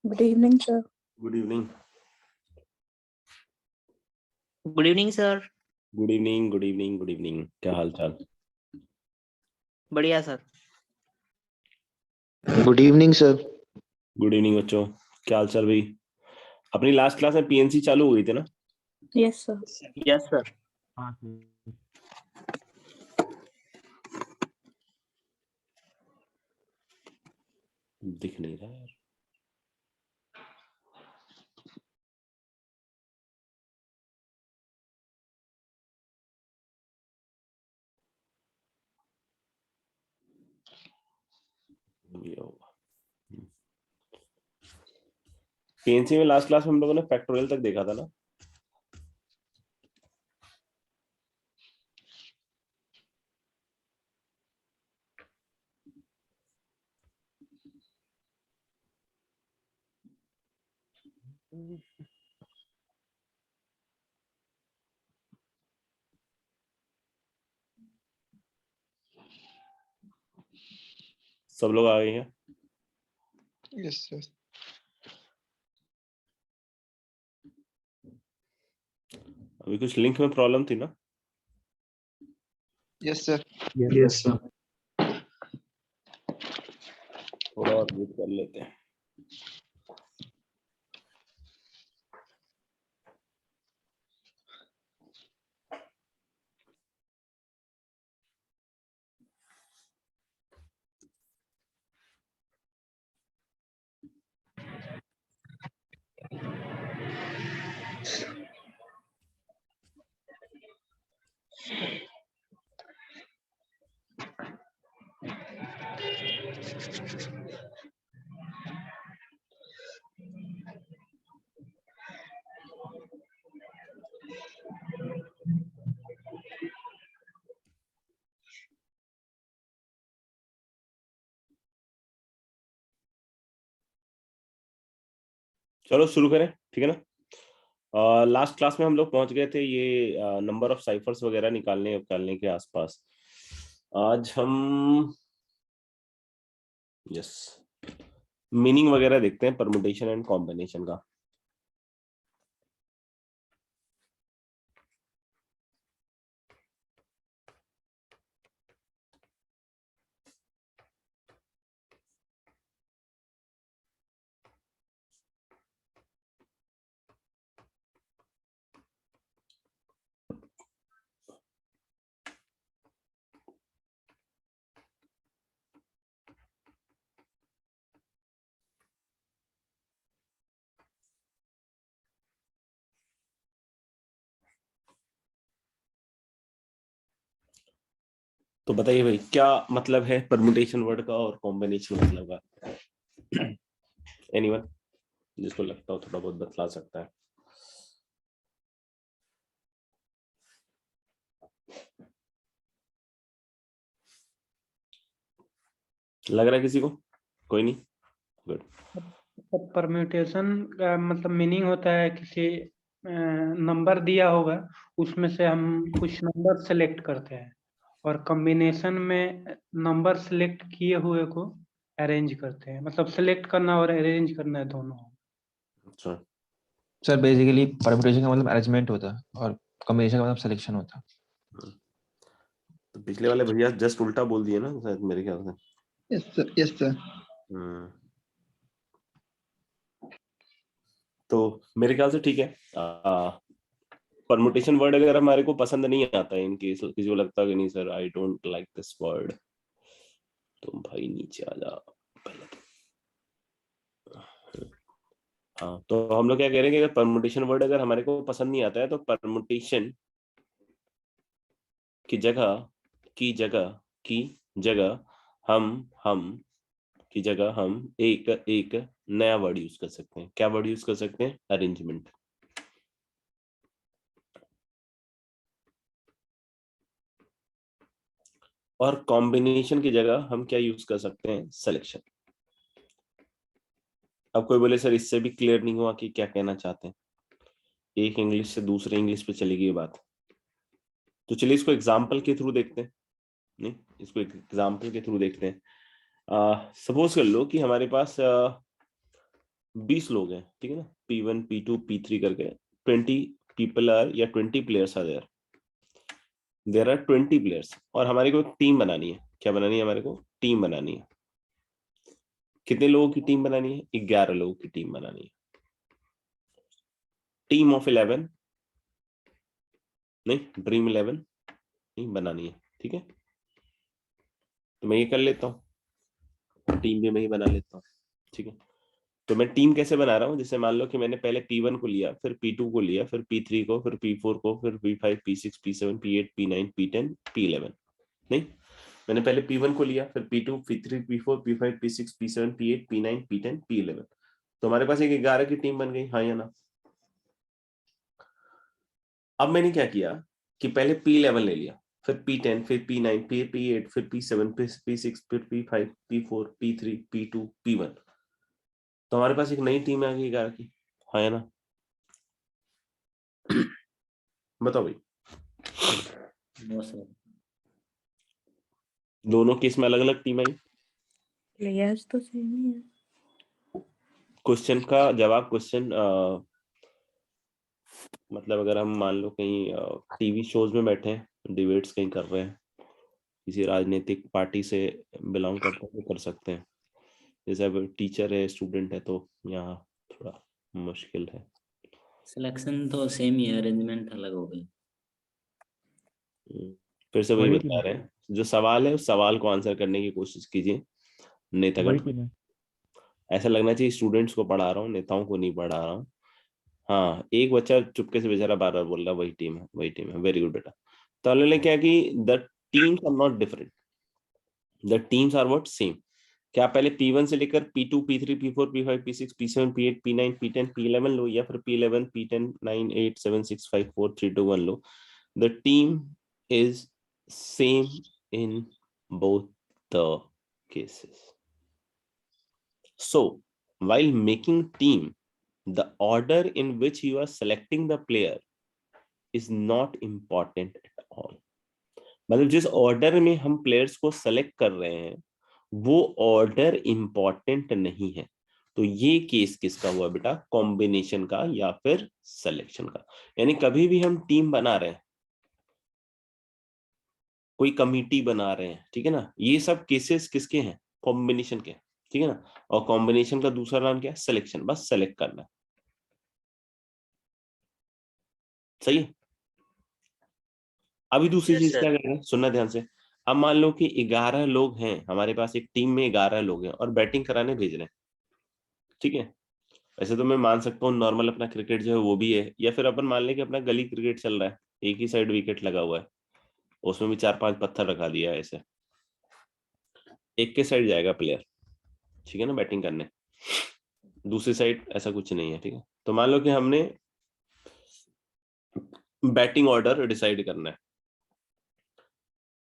Good evening, sir. Good evening. Good evening sir. Good evening. Good evening. Good evening. क्या हाल चाल? बढ़िया sir. Good evening sir. Good evening बच्चों. क्या हाल चाल भाई? अपनी लास्ट क्लास में पीएनसी चालू हो गई थी ना? Yes, sir. Yes sir. दिख नहीं रहा यार. ये होगा. पीएनसी में लास्ट क्लास में हम लोगों ने फैक्टोरियल तक देखा था ना? सब लोग आ गए हैं? Yes sir. अभी कुछ लिंक में प्रॉब्लम थी ना? Yes sir. Yes sir. थोड़ा और वेट कर लेते हैं. चलो शुरू करें, ठीक है ना? लास्ट क्लास में हम लोग पहुंच गए थे ये नंबर ऑफ साइफर्स वगैरह निकालने के आसपास. आज हम यस मीनिंग वगैरह देखते हैं परमुटेशन एंड कॉम्बिनेशन का. तो बताइए भाई, क्या मतलब है परमुटेशन वर्ड का और कॉम्बिनेशन मतलब का? एनीवन जिसको लगता हो थोड़ा बहुत बतला सकता है. लग रहा है किसी को? कोई नहीं. गुड. परम्यूटेशन का मतलब मीनिंग होता है किसी नंबर दिया होगा उसमें से हम कुछ नंबर सेलेक्ट करते हैं और कॉम्बिनेशन में नंबर सेलेक्ट किए हुए को अरेंज करते हैं. मतलब सेलेक्ट करना और अरेंज करना है दोनों. अच्छा. सर बेसिकली परम्यूटेशन का मतलब अरेंजमेंट होता है और कॉम्बिनेशन का मतलब सिलेक्शन होता है. तो पिछले वाले भैया जस्ट उल्टा बोल दिए ना शायद, मेरे ख्याल से. Yes sir. Yes sir. तो मेरे ख्याल से ठीक है. परमुटेशन वर्ड अगर हमारे को पसंद नहीं आता है, इन केस किसी को लगता है कि नहीं sir I don't like this word, तो भाई नीचे आ जा पहले तो. हाँ, तो हम लोग क्या कह रहे हैं कि अगर परमुटेशन वर्ड अगर हमारे को पसंद नहीं आता है तो परमुटेशन की जगह हम की जगह हम एक नया वर्ड यूज कर सकते हैं. क्या वर्ड यूज कर सकते हैं? अरेंजमेंट. और कॉम्बिनेशन की जगह हम क्या यूज कर सकते हैं? सिलेक्शन. अब कोई बोले सर इससे भी क्लियर नहीं हुआ कि क्या कहना चाहते हैं. एक इंग्लिश से दूसरे इंग्लिश पे चली गई बात. तो चलिए इसको एग्जाम्पल के थ्रू देखते हैं. नहीं, इसको एक एग्जाम्पल के थ्रू देखते हैं. सपोज कर लो कि हमारे पास 20 लोग हैं, ठीक है ना, P1 P2 P3 करके 20 people are या 20 players are there. There are 20 players और हमारे को एक टीम बनानी है. क्या बनानी है? हमारे को टीम बनानी है. कितने लोगों की टीम बनानी है? 11 लोगों की टीम बनानी है. टीम ऑफ 11 नहीं, ड्रीम 11 नहीं बनानी है. ठीक है, तो मैं ये कर लेता हूँ, टीम भी मैं ही बना लेता हूँ. ठीक है, तो मैं टीम कैसे बना रहा हूँ? जैसे मान लो कि मैंने पहले P1 को लिया, फिर P2 को लिया, फिर P3 को, फिर P4 को, फिर P5 P6 P7 P8 P9 P10 P11. नहीं, मैंने पहले P1 को लिया, फिर P2 P3 P4 P5 P6 P7 P8 P9 P10 P11. तो हमारे पास एक 11 की टीम बन गई, हाँ या ना? अब मैंने क्या किया कि पहले P11 ले लिया, फिर P10, फिर P9, फिर P8, फिर P7, फिर P6, फिर P5, P4, P3, P2, P1. तो हमारे पास एक नई टीम आ गई 11 की, हाँ या ना? बताओ भाई. No sir. दोनों केस में अलग अलग टीम आई. प्लेयर्स तो सेम ही है. क्वेश्चन का जवाब, क्वेश्चन मतलब अगर हम मान लो कहीं टीवी शोज में बैठे हैं, डिबेट्स कहीं कर रहे हैं, किसी राजनीतिक पार्टी से बिलोंग करते हैं तो कर सकते हैं. जैसे अब टीचर है, स्टूडेंट है, तो यहाँ थोड़ा मुश्किल है. सिलेक्शन तो सेम ही है, अरेंजमेंट अलग हो गई. फिर से वही वही बता टीम रहे हैं, जो सवाल है उस सवाल को आंसर करने की कोशिश कीजिए. नेतागण, वही टीम है. ऐसा लगना चाहिए स्टूडेंट्स को पढ़ा रहा हूँ, नेताओं को नहीं पढ़ा रहा हूँ. हाँ, एक बच्चा चुपके से बेचारा बार बार बोल रहा है वही टीम है, वही टीम है. वेरी गुड बेटा. तो हमने क्या कि the teams are not different, the teams are what? Same. क्या पहले P1 से लेकर P2 P3 P4 P5 P6 P7 P8 P9 P10 P11 लो, या फिर P11 P10 9 8 7 6 5 4 3 2 1 low. The team is same in both the cases. So while making team, the order in which you are selecting the player is not important at all. मतलब जिस order में हम players को select कर रहे हैं वो order important नहीं है. तो ये केस किसका हुआ बेटा? कॉम्बिनेशन का या फिर सिलेक्शन का. यानी कभी भी हम टीम बना रहे हैं, कोई कमिटी बना रहे हैं, ठीक है ना, ये सब केसेस किसके हैं? कॉम्बिनेशन के. ठीक है ना, और कॉम्बिनेशन का दूसरा नाम क्या है? सिलेक्शन. बस सेलेक्ट करना है. सही है. अभी दूसरी Yes, चीज sir. क्या कर रहे हैं, सुनना ध्यान से. अब मान लो कि 11 लोग हैं हमारे पास, एक टीम में 11 लोग हैं और बैटिंग कराने भेज रहे हैं. ठीक है, वैसे तो मैं मान सकता हूँ नॉर्मल अपना क्रिकेट जो है वो भी है, या फिर अपन मान लें कि अपना गली क्रिकेट चल रहा है, एक ही साइड विकेट लगा हुआ है, उसमें भी 4-5 पत्थर रखा दिया है, ऐसे एक के साइड जाएगा प्लेयर, ठीक है ना, बैटिंग करने, दूसरी साइड ऐसा कुछ नहीं है. ठीक है, तो मान लो कि हमने बैटिंग ऑर्डर डिसाइड करना है.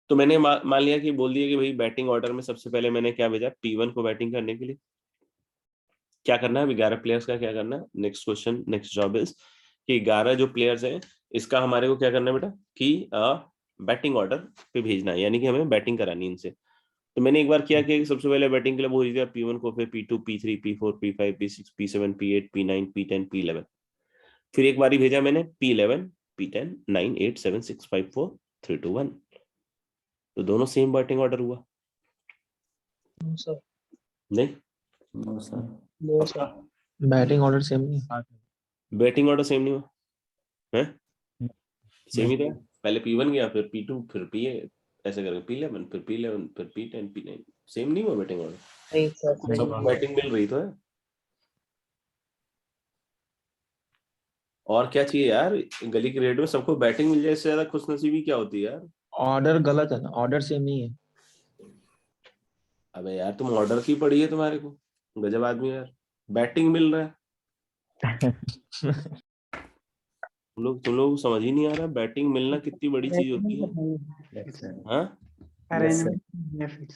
तो मैंने मान लिया कि बोल दिया कि भाई बैटिंग ऑर्डर में सबसे पहले मैंने क्या भेजा? P1 को बैटिंग करने के लिए. क्या करना है? 11 प्लेयर्स का क्या करना है? Next question, next job is कि 11 जो प्लेयर्स हैं इसका हमारे को क्या करना है बेटा कि बैटिंग ऑर्डर पे भेजना है, यानी कि हमें बैटिंग करानी इनसे. तो मैंने एक बार किया कि सबसे पहले बैटिंग के लिए बोल दिया P1 को, फिर P2 P3 P4 P5 P6 P7 P8 P9 P10 P11. फिर एक बार ही भेजा मैंने P11 P10 9 8 7 6 5 4 3 2 1. तो दोनों सेम बैटिंग ऑर्डर हुआ? No, sir. नहीं, no sir. No, sir. Batting order same नहीं है. बैटिंग ऑर्डर सेम नहीं हुआ है. सेम ही था. पहले P1 गया, फिर P2, फिर P8, ऐसे करके P11, फिर P11, फिर P10 P9. सेम नहीं हुआ बैटिंग ऑर्डर? नहीं सर. सबको बैटिंग मिल रही तो है. और क्या चाहिए यार, गली क्रिकेट में सबको बैटिंग मिल जाए, इससे ज्यादा खुशनसीबी क्या होती है यार? ऑर्डर गलत है ना, ऑर्डर सेम नहीं है. अबे यार तुम ऑर्डर की पड़ी है तुम्हारे को, गजब आदमी यार. बैटिंग मिल रहा है, तुम लोग समझ ही नहीं आ रहा बैटिंग मिलना कितनी बड़ी चीज होती है. Yes sir. हाँ, अरेंजमेंट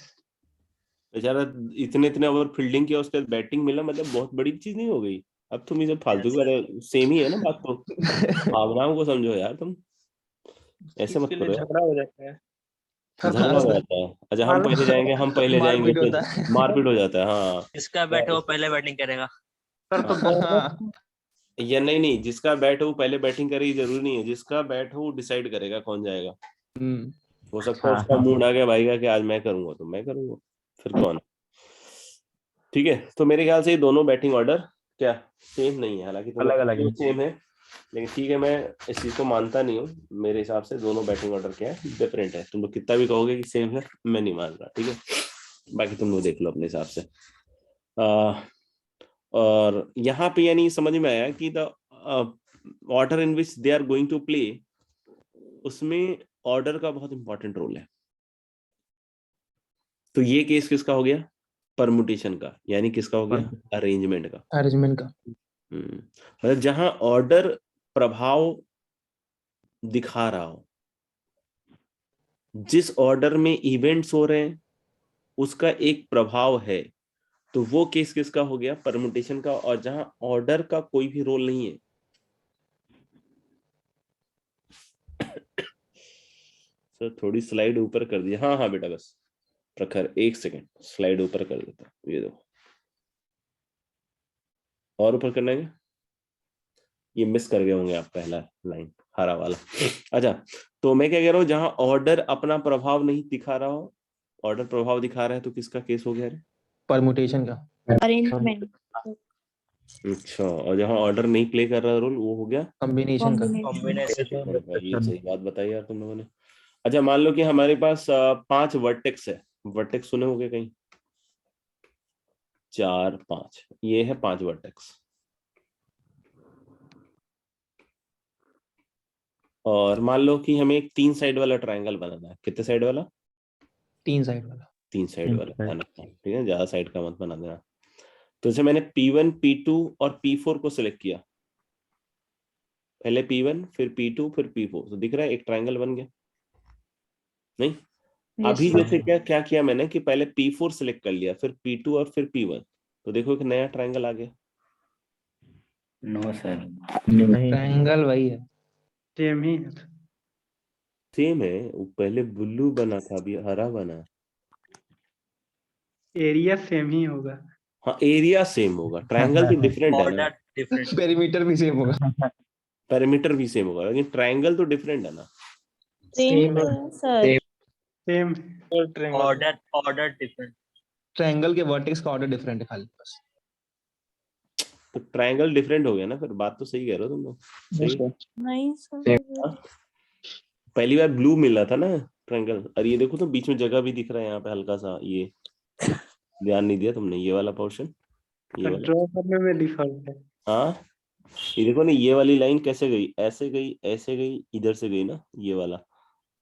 बेचारा इतने इतने ओवर फील्डिंग किया, उसके बाद बैटिंग मिला, मतलब बहुत बड़ी चीज नहीं हो गई? अब तुम ये सब फालतू की बातें, सेम ही है ना बात. तो भावनाओं को समझो यार तुम, ऐसे मत करो यार. झगड़ा हो जाता है. झगड़ा हो जाता है. अच्छा, हम पहले जाएंगे, हम पहले जाएंगे, मारपीट होता फिर मारपीट हो जाता है. हाँ, इसका बैठे वो पहले बैटिंग करेगा. सर तो बहुत या नहीं, जिसका बैट हो वो पहले बैटिंग करे, जरूरी नहीं है, जिसका बैट हो वो डिसाइड करेगा कौन जाएगा। हो सकता है हाँ, उसका हाँ। मूड आ गया भाई का कि आज मैं करूंगा तो मैं करूंगा, फिर कौन। ठीक है, तो मेरे ख्याल से ये दोनों बैटिंग ऑर्डर क्या सेम नहीं है, हालांकि अलग-अलग है। सेम है, लेकिन ठीक है, मैं इस चीज को मानता नहीं हूँ। मेरे हिसाब से दोनों बैटिंग ऑर्डर क्या है, डिफरेंट है। तुम लोग कितना भी कहोगे कि सेम है, मैं नहीं मान रहा। ठीक है, बाकी तुम लोग देख लो अपने हिसाब से। और यहाँ पे यानी समझ में आया कि the order in which they are going to play, उसमें ऑर्डर का बहुत इंपॉर्टेंट रोल है। तो ये केस किसका हो गया, परमुटेशन का, यानी किसका हो गया, अरेंजमेंट का। अरेंजमेंट का। मतलब जहां ऑर्डर प्रभाव दिखा रहा हो, जिस ऑर्डर में इवेंट्स हो रहे हैं उसका एक प्रभाव है, तो वो केस किसका हो गया, परमुटेशन का। और जहां ऑर्डर का कोई भी रोल नहीं है, सर थोड़ी स्लाइड ऊपर कर दिया, हाँ हाँ बेटा, बस प्रखर 1 सेकंड स्लाइड ऊपर कर देता हूं, ये देखो, और ऊपर करना है, ये मिस कर गए होंगे आप पहला लाइन हरा वाला। अच्छा, तो मैं क्या कह रहा हूँ, जहां ऑर्डर अपना प्रभाव नहीं दिखा रहा हो, ऑर्डर प्रभाव दिखा रहा है, तो किसका केस हो गया रे? परमुटेशन का। अरेंजमेंट अच्छा, और जहां ऑर्डर नहीं प्ले कर रहा रोल, वो हो गया कॉम्बिनेशन का। ये सही बात बताई यार तुम लोगों ने। अच्छा, मान लो कि हमारे पास 5 वर्टेक्स है, वर्टेक्स सुने होंगे कहीं, 4 5, ये है 5 वर्टेक्स। और मान लो कि हमें एक 3 साइड वाला ट्रायंगल बनाना है, कितने साइड वाला, 3 साइड वाला। 3 साइड वाला बनाना है, ठीक है, ज्यादा साइड का मत बना देना। तो जैसे मैंने P1 P2 और P4 को सिलेक्ट किया, पहले P1 फिर P2 फिर P4, तो दिख रहा है एक ट्रायंगल बन गया नहीं? अभी जैसे क्या किया मैंने कि पहले P4 सिलेक्ट कर लिया, फिर P2 और फिर P1, तो देखो एक नया ट्रायंगल आ गया। नो सर, ट्रायंगल वही है। सेम ही है। सेम है, वो पहले ब्लू बना था, अभी हरा बना। एरिया सेम ही होगा। हाँ, एरिया सेम होगा, ट्रायंगल तो डिफरेंट है ना, पेरीमीटर भी सेम होगा। पैरामीटर भी सेम होगा, लेकिन ट्रायंगल तो डिफरेंट है ना। Same sir, same order different. Triangle के वर्टेक्स का ऑर्डर डिफरेंट है खाली बस। तो ट्रायंगल डिफरेंट हो गया ना, फिर बात तो सही कह रहे हो तुम लोग, सही। नहीं सर, हाँ? पहली बार ब्लू मिला था ना ट्रायंगल, और ये देखो तो बीच में जगह भी दिख रहा है यहाँ पे हल्का सा, ये ध्यान नहीं दिया तुमने, ये वाला पोर्शन, ये वाला। ड्रॉ करने में डिफॉल्ट है। हाँ, ये देखो ना, ये वाली लाइन कैसे गई, ऐसे गई, ऐसे गई, इधर से गई ना ये वाला,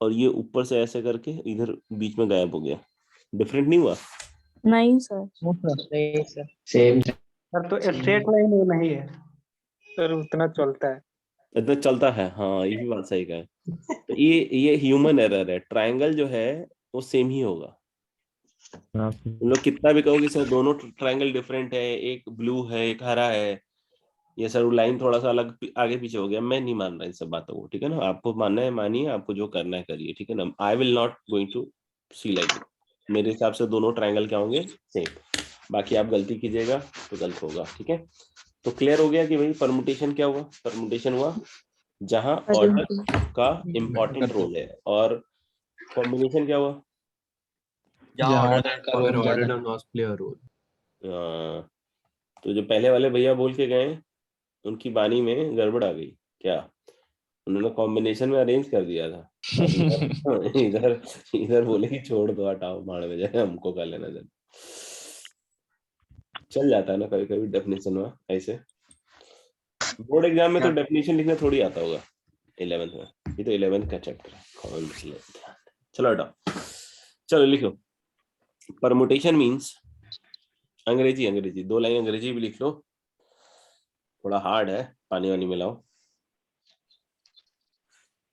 और ये ऊपर से ऐसे करके इधर बीच में गायब हो गया, डिफरेंट नहीं हुआ? नहीं सर, सेम सर तो स्ट्रेट लाइन वो नहीं है सर, उतना चलता है। इतना चलता है, हाँ ये भी बात सही कहा है। तो ये ह्यूमन एरर है, ट्रायंगल जो है वो सेम ही होगा। तुम लोग कितना भी कहोगे सर दोनों ट्रायंगल डिफरेंट है, एक ब्लू है एक हरा है, ये सर लाइन थोड़ा सा अलग आगे पीछे हो गया, मैं नहीं मान रहा इन सब बातों को, ठीक है ना, आपको मानना है मानिए, आपको जो करना है करिए, ठीक है ना। I will not going to see like it, मेरे हिसाब से दोनों ट्रायंगल क्या होंगे, सेम। बाकी आप गलती कीजिएगा तो गलत होगा, ठीक है। तो क्लियर हो गया कि भाई परमुटेशन क्या हुआ, परमुटेशन हुआ जहां ऑर्डर का इंपॉर्टेंट रोल है, और कॉम्बिनेशन क्या हुआ, जहाँ ऑर्डर का रोल ज्यादा। तो जो पहले वाले भैया बोल के गए उनकी बानी में गड़बड़ आ गई क्या, उन्होंने कॉम्बिनेशन में अरेंज कर दिया था, और इधर इधर बोले कि छोड़ दो, हटाओ, भाड़ में जाए, हमको कर लेना जब। चल जाता है ना कभी कभी डेफिनेशन में ऐसे। बोर्ड एग्जाम में तो डेफिनेशन लिखना थोड़ी आता होगा 11th में, ये तो 11th का चैप्टर है, कौन सी है। चलो हटाओ, चलो लिखो, परमुटेशन मींस, अंग्रेजी 2 लाइन अंग्रेजी भी लिख लो, थोड़ा हार्ड है, पानी वानी मिलाओ।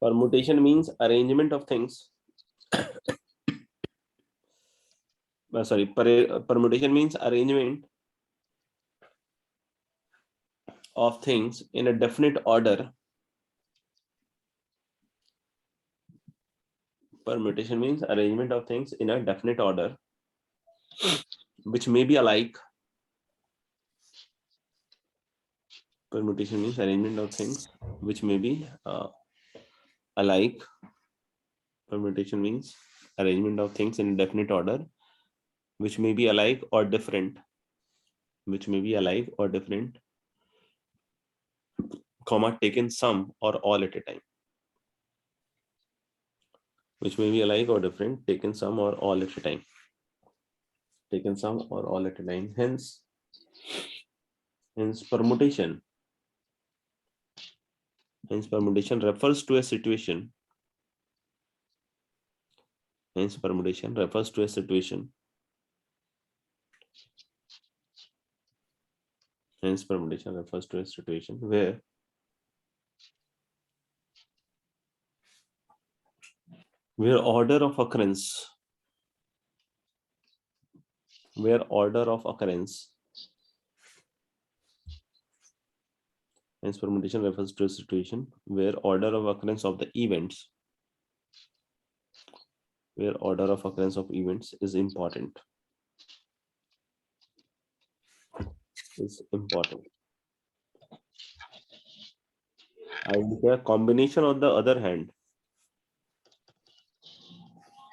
Permutation means arrangement of things. Permutation means arrangement of things in a definite order. Permutation means arrangement of things in a definite order, which may be alike Permutation means arrangement of things which may be alike. Permutation means arrangement of things in definite order which may be alike or different. Which may be alike or different, comma, taken some or all at a time. Which may be alike or different, taken some or all at a time. Taken some or all at a time. Hence permutation. Hence permutation refers to a situation. Hence permutation refers to a situation. Hence permutation refers to a situation where order of occurrence. Where order of occurrence. Hence permutation refers to a situation where order of occurrence of the events. Where order of occurrence of events is important. Is important. I would say combination on the other hand.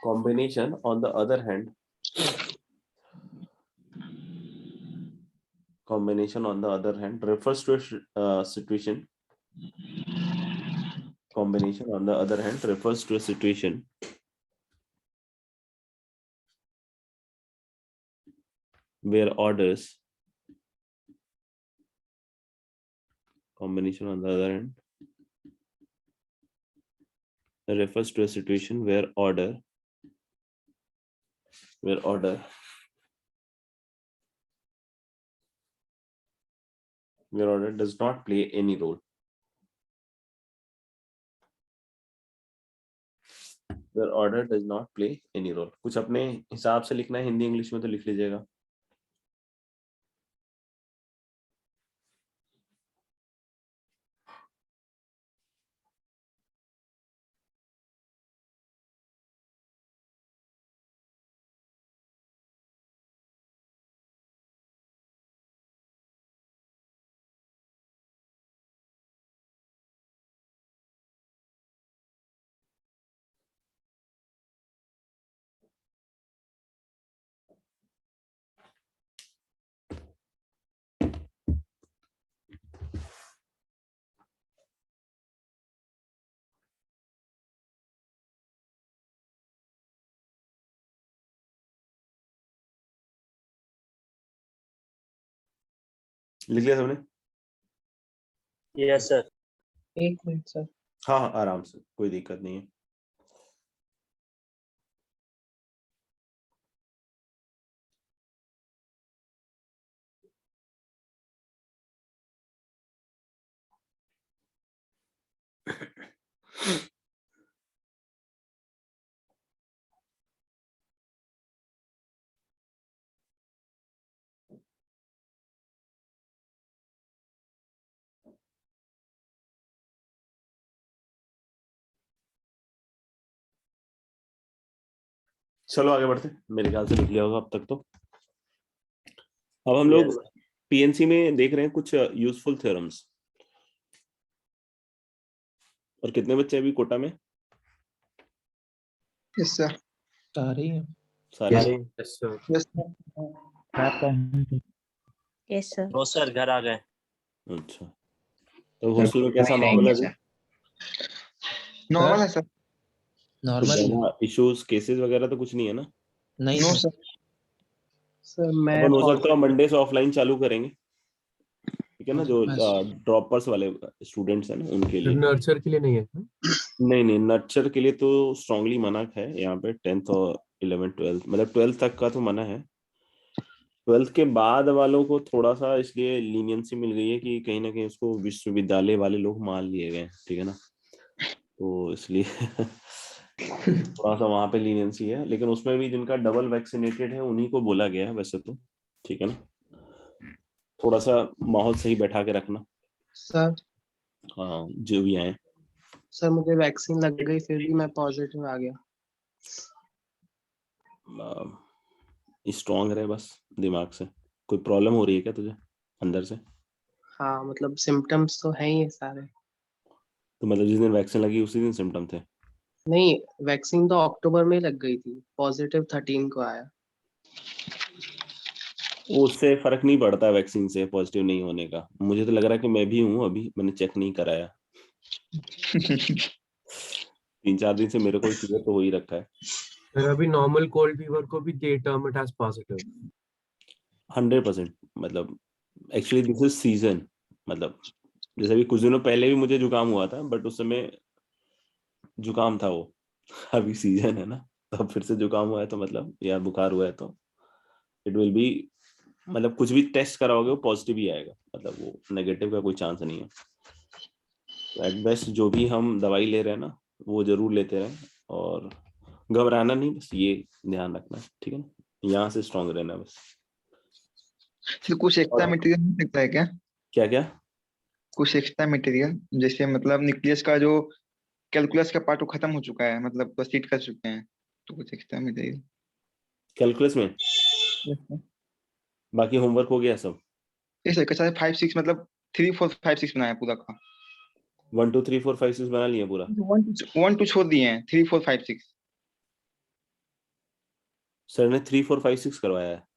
Combination on the other hand. Combination on the other hand refers to a situation. Combination on the other hand refers to a situation where orders. Combination on the other hand refers to a situation where order does not play any role. Where order does not play any role. कुछ अपने हिसाब से लिखना है, Hindi English में तो लिख लीजिएगा. लिख लिया सबने? Yes, sir. एक मिनट सर. हाँ हाँ आराम से, कोई दिक्कत नहीं है. चलो आगे बढ़ते. मेरे ख्याल से लिख लिया होगा अब तक तो. अब हम लोग पीएनसी में देख रहे हैं कुछ यूजफुल थ्योरम्स. और कितने बच्चे अभी कोटा में? Yes sir. सारे ही हैं. सारे. Yes, sir. Yes sir. Yes sir. No, sir. घर आ गए. अच्छा, तो हॉस्टल में कैसा माहौल है अभी? नॉर्मल है सर. नॉर्मल इश्यूज केसेस वगैरह तो कुछ नहीं है ना? नहीं नो सर. सर. सर मैं अपन हो सकता है मंडे से ऑफलाइन चालू करेंगे, ठीक है ना? जो बस। ड्रॉपर्स वाले स्टूडेंट्स हैं ना उनके लिए. नर्चर के लिए नहीं है. नहीं नर्चर के लिए तो स्ट्रांगली मना है यहाँ पे. 10th और 11th 12th मतलब 12th तक का तो मना है. 12th के बाद वालों को थोड़ा सा इसलिए लीनियंसी मिल गई है कि कहीं ना कहीं उसको विश्वविद्यालय वाले लोग मान लिए गए, ठीक है ना? तो इसलिए थोड़ा सा वहां पे लीनियंसी है. लेकिन उसमें भी जिनका डबल वैक्सीनेटेड है उन्हीं को बोला गया है वैसे तो, ठीक है ना? थोड़ा सा माहौल सही बैठा के रखना. सर. हाँ जो भी आए. सर मुझे वैक्सीन लग गई फिर भी मैं पॉजिटिव आ गया. स्ट्रांग रहे बस दिमाग से. कोई प्रॉब्लम हो रही है क्या तुझे अंदर से? हाँ मतलब सिम्टम्स तो हैं ही ये सारे। तो मतलब जिस दिन वैक्सीन लगी उसी दिन सिम्टम थे? नहीं, वैक्सीन तो अक्टूबर में ही लग गई थी, पॉजिटिव 13 को आया। उससे फर्क नहीं पड़ता वैक्सीन से पॉजिटिव नहीं होने का। मुझे तो लग रहा है कि मैं भी हूँ, अभी मैंने चेक नहीं कराया। 3-4 दिन से मेरे को फीवर तो हो ही रखा है। फिर अभी नॉर्मल कोल्ड फीवर को भी दे टर्म इट एज पॉजिटिव। 100%। मतलब एक्चुअली दिस इज सीजन। मतलब जैसे अभी कुछ दिनों पहले भी मुझे जुकाम हुआ था, बट उस समय जुकाम था वो। अभी सीजन है ना, तो अब फिर से जुकाम हुआ है तो मतलब, या बुखार हुआ है तो इट विल बी, मतलब कुछ भी टेस्ट कराओगे वो पॉजिटिव ही आएगा। मतलब वो नेगेटिव का कोई चांस नहीं है। तो एट बेस्ट जो भी हम दवाई ले रहे हैं ना, वो जरूर लेते रहें, और घबराना नहीं, बस ये ध्यान रखना, ठीक है ना? यहाँ से स्ट्रांग रहना बस। फिर कुछ एक्स्ट्रा और मटेरियल मिल सकता है क्या? क्या क्या? कुछ एक्स्ट्रा मटेरियल, जैसे मतलब न्यूक्लियस का जो कैलकुलस का पार्ट वो खत्म हो चुका है, मतलब प्रोसीड कर चुके हैं, तो कुछ एक्स्ट्रा मटेरियल। कैलकुलस में बाकी होमवर्क हो गया सब? ये सर कैसा 5-6 मतलब 3-4-5-6 बनाया पूरा का। 1 2 3 4 5 6 बना लिए पूरा? 1-2 छोड़ दिए हैं, 3-4-5-6। सर ने 3 4 5 6 करवाया है?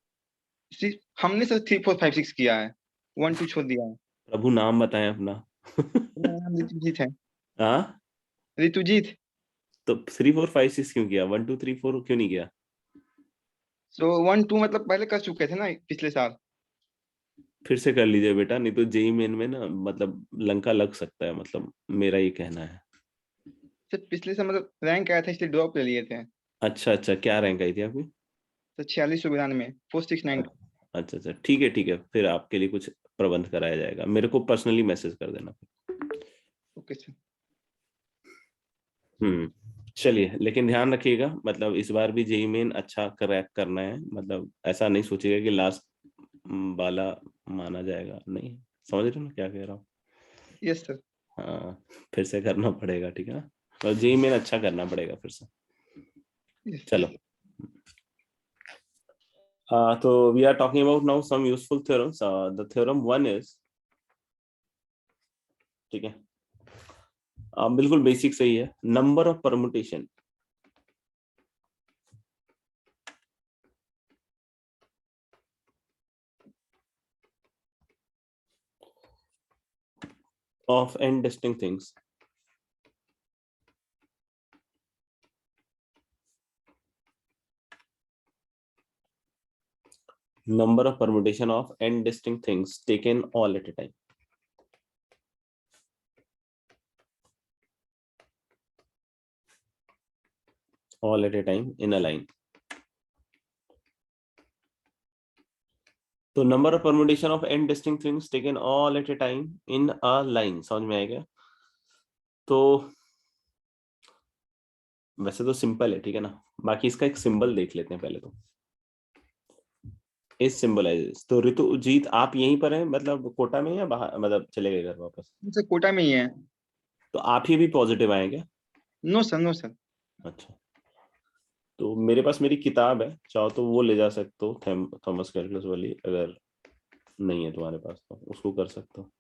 हमने सर 3-4-5-6 किया है, 1-2 छोड़ दिया है। प्रभु नाम बताएं अपना। मेरा नाम ऋतुजीत है। हाँ, ऋतुजीत। तो 3 4 5 6 क्यों किया? 1 2 3 4 क्यों नहीं किया? तो 1-2 मतलब पहले कर चुके थे ना पिछले साल। फिर से कर लीजिए बेटा, नहीं तो जेई मेन में ना मतलब लंका लग सकता है, मतलब मेरा ये कहना है। सर पिछले साल मतलब रैंक आया था इसलिए ड्रॉप ले लिए थे। अच्छा अच्छा, क्या रैंक आई थी आपकी? तो 4692, 469। अच्छा अच्छा, ठीक है, फिर आपके लिए कुछ प्रबंध कराया जाएगा। मेरे को पर्सनली मैसेज कर देना। Okay sir. चलिए, लेकिन ध्यान रखिएगा, मतलब इस बार भी जेई मेन अच्छा क्रैक करना है। मतलब ऐसा नहीं सोचिएगा कि लास्ट वाला माना जाएगा, नहीं। समझ रहे हो ना क्या कह रहा हूँ? Yes sir. हाँ, फिर से करना पड़ेगा, ठीक है ना? और जेई मेन अच्छा करना पड़ेगा फिर से। यस चलो, सर। तो we are talking about now some useful theorems. The theorem 1 is, ठीक है, बिल्कुल बेसिक सही है। Number of permutation of n distinct things number of permutation of n distinct things taken all at a time. All at a time in a line. तो number of permutation of n distinct things taken all at a time in a line, समझ में आएगा? तो वैसे तो simple है, ठीक है ना? बाकी इसका एक सिंबल देख लेते हैं पहले। तो इस सिंबलाइजेस। तो ऋतुजीत आप यहीं पर हैं, मतलब कोटा में, या बाहर, मतलब चले गए घर वापस? सर कोटा में ही है। तो आप ही भी पॉजिटिव आए क्या? No sir, no sir. अच्छा, तो मेरे पास मेरी किताब है, चाहो तो वो ले जा सकते हो, थॉमस कैलकुलस वाली। अगर नहीं है तुम्हारे पास तो उसको कर सकते हो।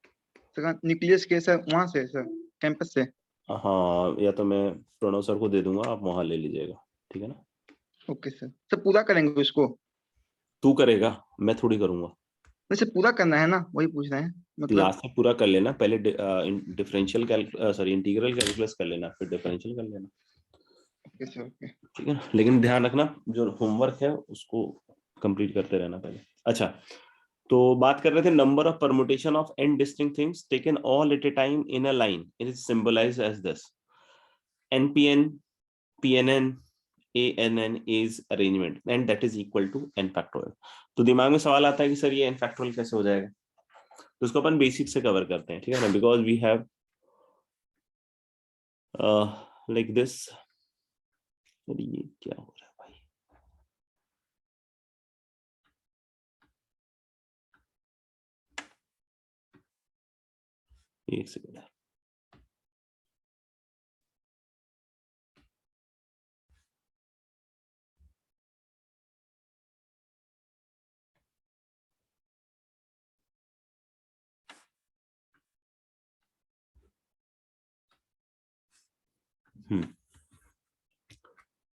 सर न्यूक्लियस के सर वहाँ से सर, कैंपस से। हाँ, या तो मैं प्रणव सर को दे दूंगा, आप वहां ले लीजिएगा, ठीक है ना? Okay sir. सर पूरा करेंगे उसको? तू करेगा, मैं थोड़ी करूंगा। वैसे पूरा करना है ना, वही पूछ रहे हैं मतलब। क्लास में पूरा कर लेना पहले। डिफरेंशियल सॉरी इंटीग्रल कैलकुलस कर लेना, फिर डिफरेंशियल कर लेना, ओके सर, ओके। ठीक है ना? लेकिन ध्यान रखना, जो होमवर्क है उसको कंप्लीट करते रहना पहले। अच्छा, तो बात कर रहे थे number of permutation of n distinct things taken all at a time in a line. It is symbolized as this: npn, pnn, ann is arrangement, and that is equal to n factorial. तो दिमाग में सवाल आता है कि sir ये n factorial कैसे हो जाएगा? तो उसको अपन बेसिक से कवर करते हैं, ठीक है ना? Because we have like this. ये क्या हो रहा है भाई? एक सेकंड।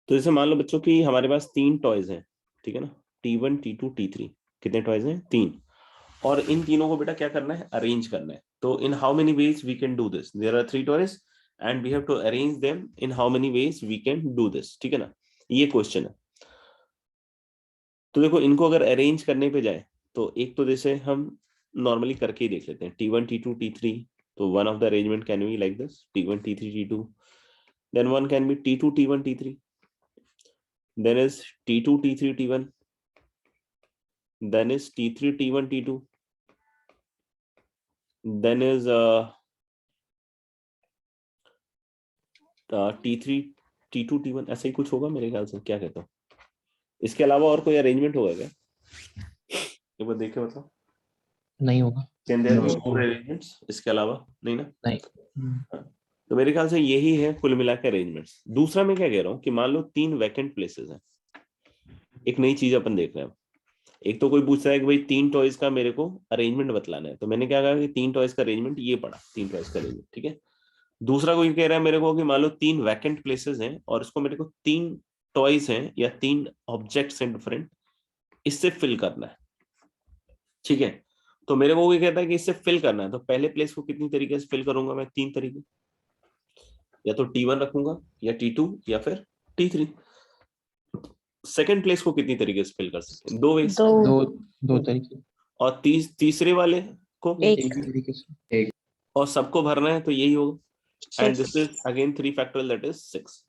तो जैसे मान लो बच्चों कि हमारे पास 3 टॉयज हैं, ठीक है ना, T1 T2 T3, कितने टॉयज हैं? 3। और इन तीनों को बेटा क्या करना है? अरेंज करना है। तो in how many ways we can do this? There are 3 toys and we have to arrange them in how many ways we can do this, ठीक है ना, ये क्वेश्चन है। तो देखो इनको अगर अरेंज करने पे जाए तो एक तो जैसे हम नॉर्मली करके ही देख लेते हैं, T1 T2 T3, तो one of the arrangement can be like this, T1 T3 T2, then one can be T2 T1 T3, then is T2 T3 T1, then is T3 T1 T2, then is T3 T2 T1, ऐसा ही कुछ होगा मेरे ख्याल से, क्या कहते हो? इसके अलावा और कोई अरेंजमेंट होगा क्या? एक बार देख के बताओ। नहीं होगा। Can there be नहीं। more arrangements? इसके अलावा नहीं ना? नहीं। तो मेरे ख्याल से यही है कुल मिला के अरेंजमेंट्स। दूसरा मैं क्या कह रहा हूँ कि मान लो 3 वैकेंट प्लेसेस हैं, एक नई चीज अपन देख रहे हैं। एक तो कोई पूछ रहा है कि भाई 3 टॉयज का मेरे को अरेंजमेंट बतलाना है, तो मैंने क्या कहा कि 3 टॉयज का अरेंजमेंट ये पड़ा, 3 टॉयज का अरेंजमेंट, ठीक है। दूसरा कोई कह रहा है मेरे को कि मान लो 3 वैकेंट प्लेसेस हैं और इसको मेरे को 3 टॉयज हैं या 3 ऑब्जेक्ट्स हैं डिफरेंट, इससे फिल करना है, ठीक है। तो मेरे को ये कहता है कि इससे फिल करना है, तो पहले प्लेस को कितनी तरीके से फिल करूंगा मैं? 3 तरीके, या तो T1 रखूंगा या T2 या फिर T3। सेकंड प्लेस को कितनी तरीके से फिल कर सकते हैं? 2 वेज। दो तरीके। और तीसरे वाले को एक एक तरीके से। और सबको भरना है, तो यही होगा। And this is again 3 factorial, that is 6।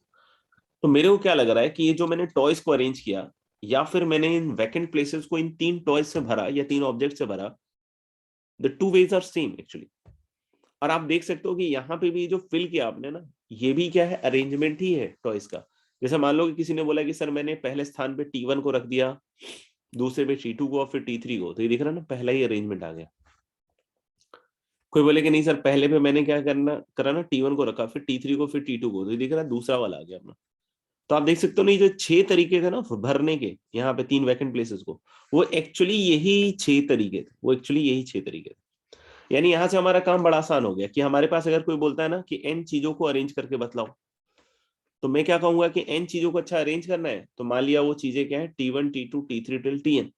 तो मेरे को क्या लग रहा है कि ये जो मैंने टॉयज को अरेंज किया या फिर मैंने इन वैकेंट प्लेसेस को इन 3 टॉयज से भरा या 3 ऑब्जेक्ट से भरा, the 2 ways are same actually. और आप देख सकते हो कि यहाँ पे भी जो फिल किया आपने ना, ये भी क्या है? अरेंजमेंट ही है टॉयज का। जैसे मान लो कि किसी ने बोला कि सर मैंने पहले स्थान पे T1 को रख दिया, दूसरे पे T2 को और फिर T3 को, तो ये दिख रहा है ना, पहला ही अरेंजमेंट आ गया। कोई बोले कि नहीं सर पहले पे मैंने क्या करा ना, T1 को रखा, फिर T3 को, फिर T2 को, तो ये दिख रहा है दूसरा वाला आ गया अपना। तो आप देख सकते हो नहीं, जो 6 तरीके थे ना भरने के यहाँ पे 3 वैकेंट प्लेसेस को, वो एक्चुअली यही 6 तरीके थे, वो एक्चुअली यही 6 तरीके थे। यानी यहाँ से हमारा काम बड़ा आसान हो गया कि हमारे पास अगर कोई बोलता है ना कि n चीजों को अरेंज करके बतलाओ, तो मैं क्या कहूंगा कि n चीजों को अच्छा अरेंज करना है, तो मान लिया वो चीजें क्या है? T1 T2 T3 till Tn।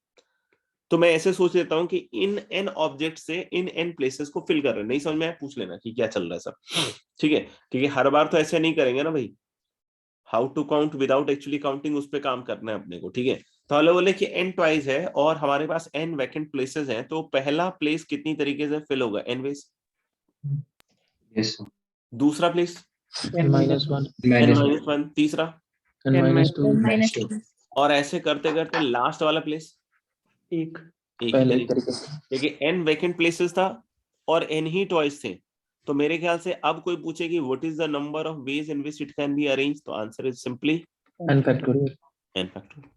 तो मैं ऐसे सोच लेता हूँ कि इन n ऑब्जेक्ट से इन n प्लेसेस को फिल कर रहे हैं। नहीं समझ में आया पूछ लेना कि क्या चल रहा है सब, ठीक है। क्योंकि हर बार तो ऐसे नहीं करेंगे ना भाई, how to count without actually counting, उस पर काम करना है अपने को, ठीक है। तो हम लोग बोले कि n ट्वाइस है और हमारे पास n वैकेंट प्लेसेस हैं, तो पहला प्लेस कितनी तरीके से फिल होगा? n ways. यस। दूसरा प्लेस -1 n-1, तीसरा n-2 -2 और ऐसे करते करते लास्ट वाला प्लेस एक एक पहले ही एक तरीके तरीके से। देखिए n वैकेंट प्लेसेस था और n ही टॉयज थे। तो मेरे ख्याल से अब कोई पूछे कि what is the number of ways in which it can be arrange, तो answer is simply n factorial. n factorial.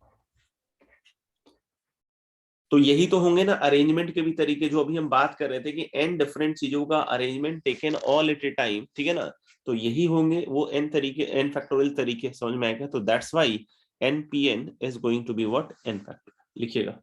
तो यही तो होंगे ना अरेंजमेंट के भी तरीके, जो अभी हम बात कर रहे थे कि n डिफरेंट चीजों का arrangement taken all at a time, ठीक है ना। तो यही होंगे वो n तरीके, n फैक्टोरियल तरीके, समझ में आएगा। तो that's why npn is going to be what? n factorial. लिखिएगा।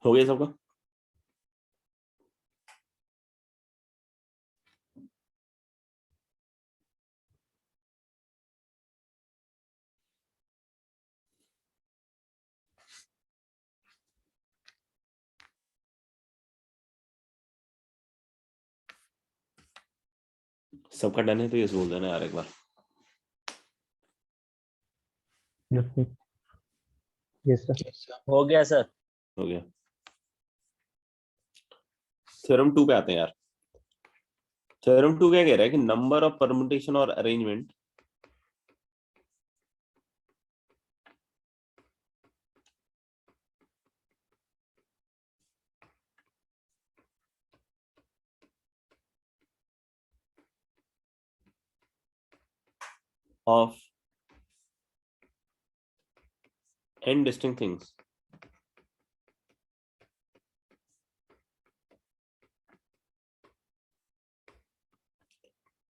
हो गया सबका? सबका डन है तो ये बोल देना यार एक बार। Yes sir. हो गया सर। हो गया। थ्योरम 2 पे आते हैं यार। थ्योरम 2 क्या कह रहा है कि नंबर ऑफ परम्यूटेशन और arrangement of n distinct things.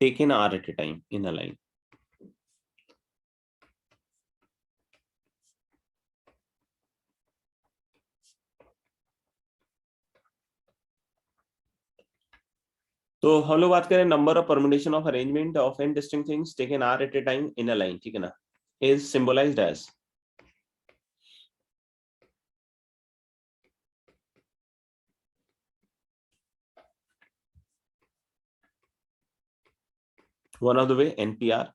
Taken r at a time in a line. तो हम लोग बात करें number of permutation of arrangement of n distinct things taken r at a time in a line, ठीक है ना, is symbolized as one of the way npr,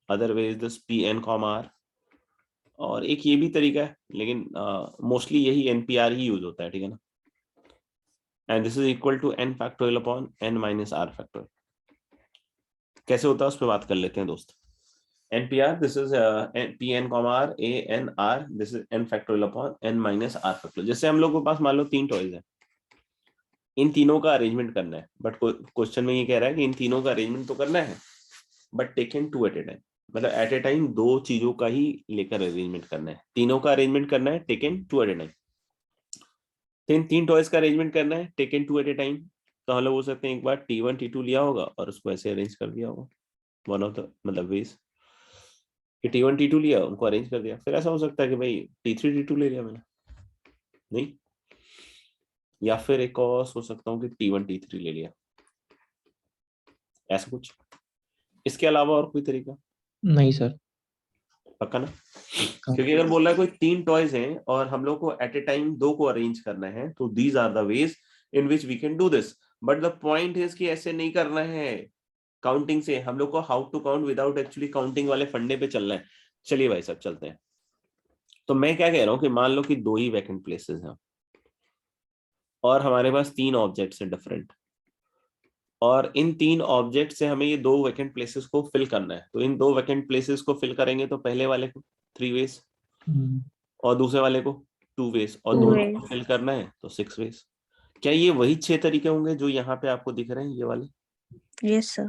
other way is this pn, r, और एक ये भी तरीका है, लेकिन मोस्टली यही npr ही यूज होता है, ठीक है ना, and this is equal to n factorial upon n minus r factorial. कैसे होता है उस पर बात कर लेते हैं दोस्त. npr, this is pn, r, a n r, this is n factorial upon n minus r factorial. जैसे हम लोग के पास मान लो 3 टॉयज है, इन तीनों का अरेंजमेंट करना है, बट क्वेश्चन में ये कह रहा है कि इन तीनों का अरेंजमेंट तो करना है, but taken 2 at a time, मतलब एट ए टाइम 2 चीजों का ही लेकर अरेंजमेंट करना है, तीनों का अरेंजमेंट करना है taken 2 at a time. 3 toys का अरेंजमेंट करना है टेकन 2 एट ए टाइम. तो हम लोग बोल सकते हैं एक बार T1 T2 लिया होगा और उसको ऐसे अरेंज कर दिया होगा, वन ऑफ द मतलब वेज कि T1 T2 लिया, उनको अरेंज कर दिया. फिर ऐसा हो सकता है कि भाई T3 T2 ले लिया मैंने, नहीं, या फिर एक और सोच सकता हूँ कि T1 T3 ले लिया, ऐसा कुछ. इसके अलावा और कोई तरीका? नहीं सर. पक्का ना? क्योंकि अगर बोल रहा है कोई 3 टॉयज हैं और हम लोग को एट ए टाइम 2 को अरेंज करना है, तो these are the ways in which we can do this. But the point is कि ऐसे नहीं करना है काउंटिंग से, हम लोग को how to count without actually counting वाले फंडे पे चलना है. चलिए भाई सब चलते हैं. तो मैं क्या कह रहा हूँ कि मान लो कि 2 ही वैकेंट प्लेसेस हैं और हमारे पास 3 ऑब्जेक्ट्स हैं डिफरेंट, और इन 3 ऑब्जेक्ट से हमें ये 2 वैकेंट प्लेसेस को फिल करना है. तो इन 2 वैकेंट प्लेसेस को फिल करेंगे तो पहले वाले को 3 वेज और दूसरे वाले को 2 वेज, और 2 दोनों को ways. फिल करना है तो 6 वेज. क्या ये वही 6 तरीके होंगे जो यहाँ पे आपको दिख रहे हैं ये वाले? Yes sir.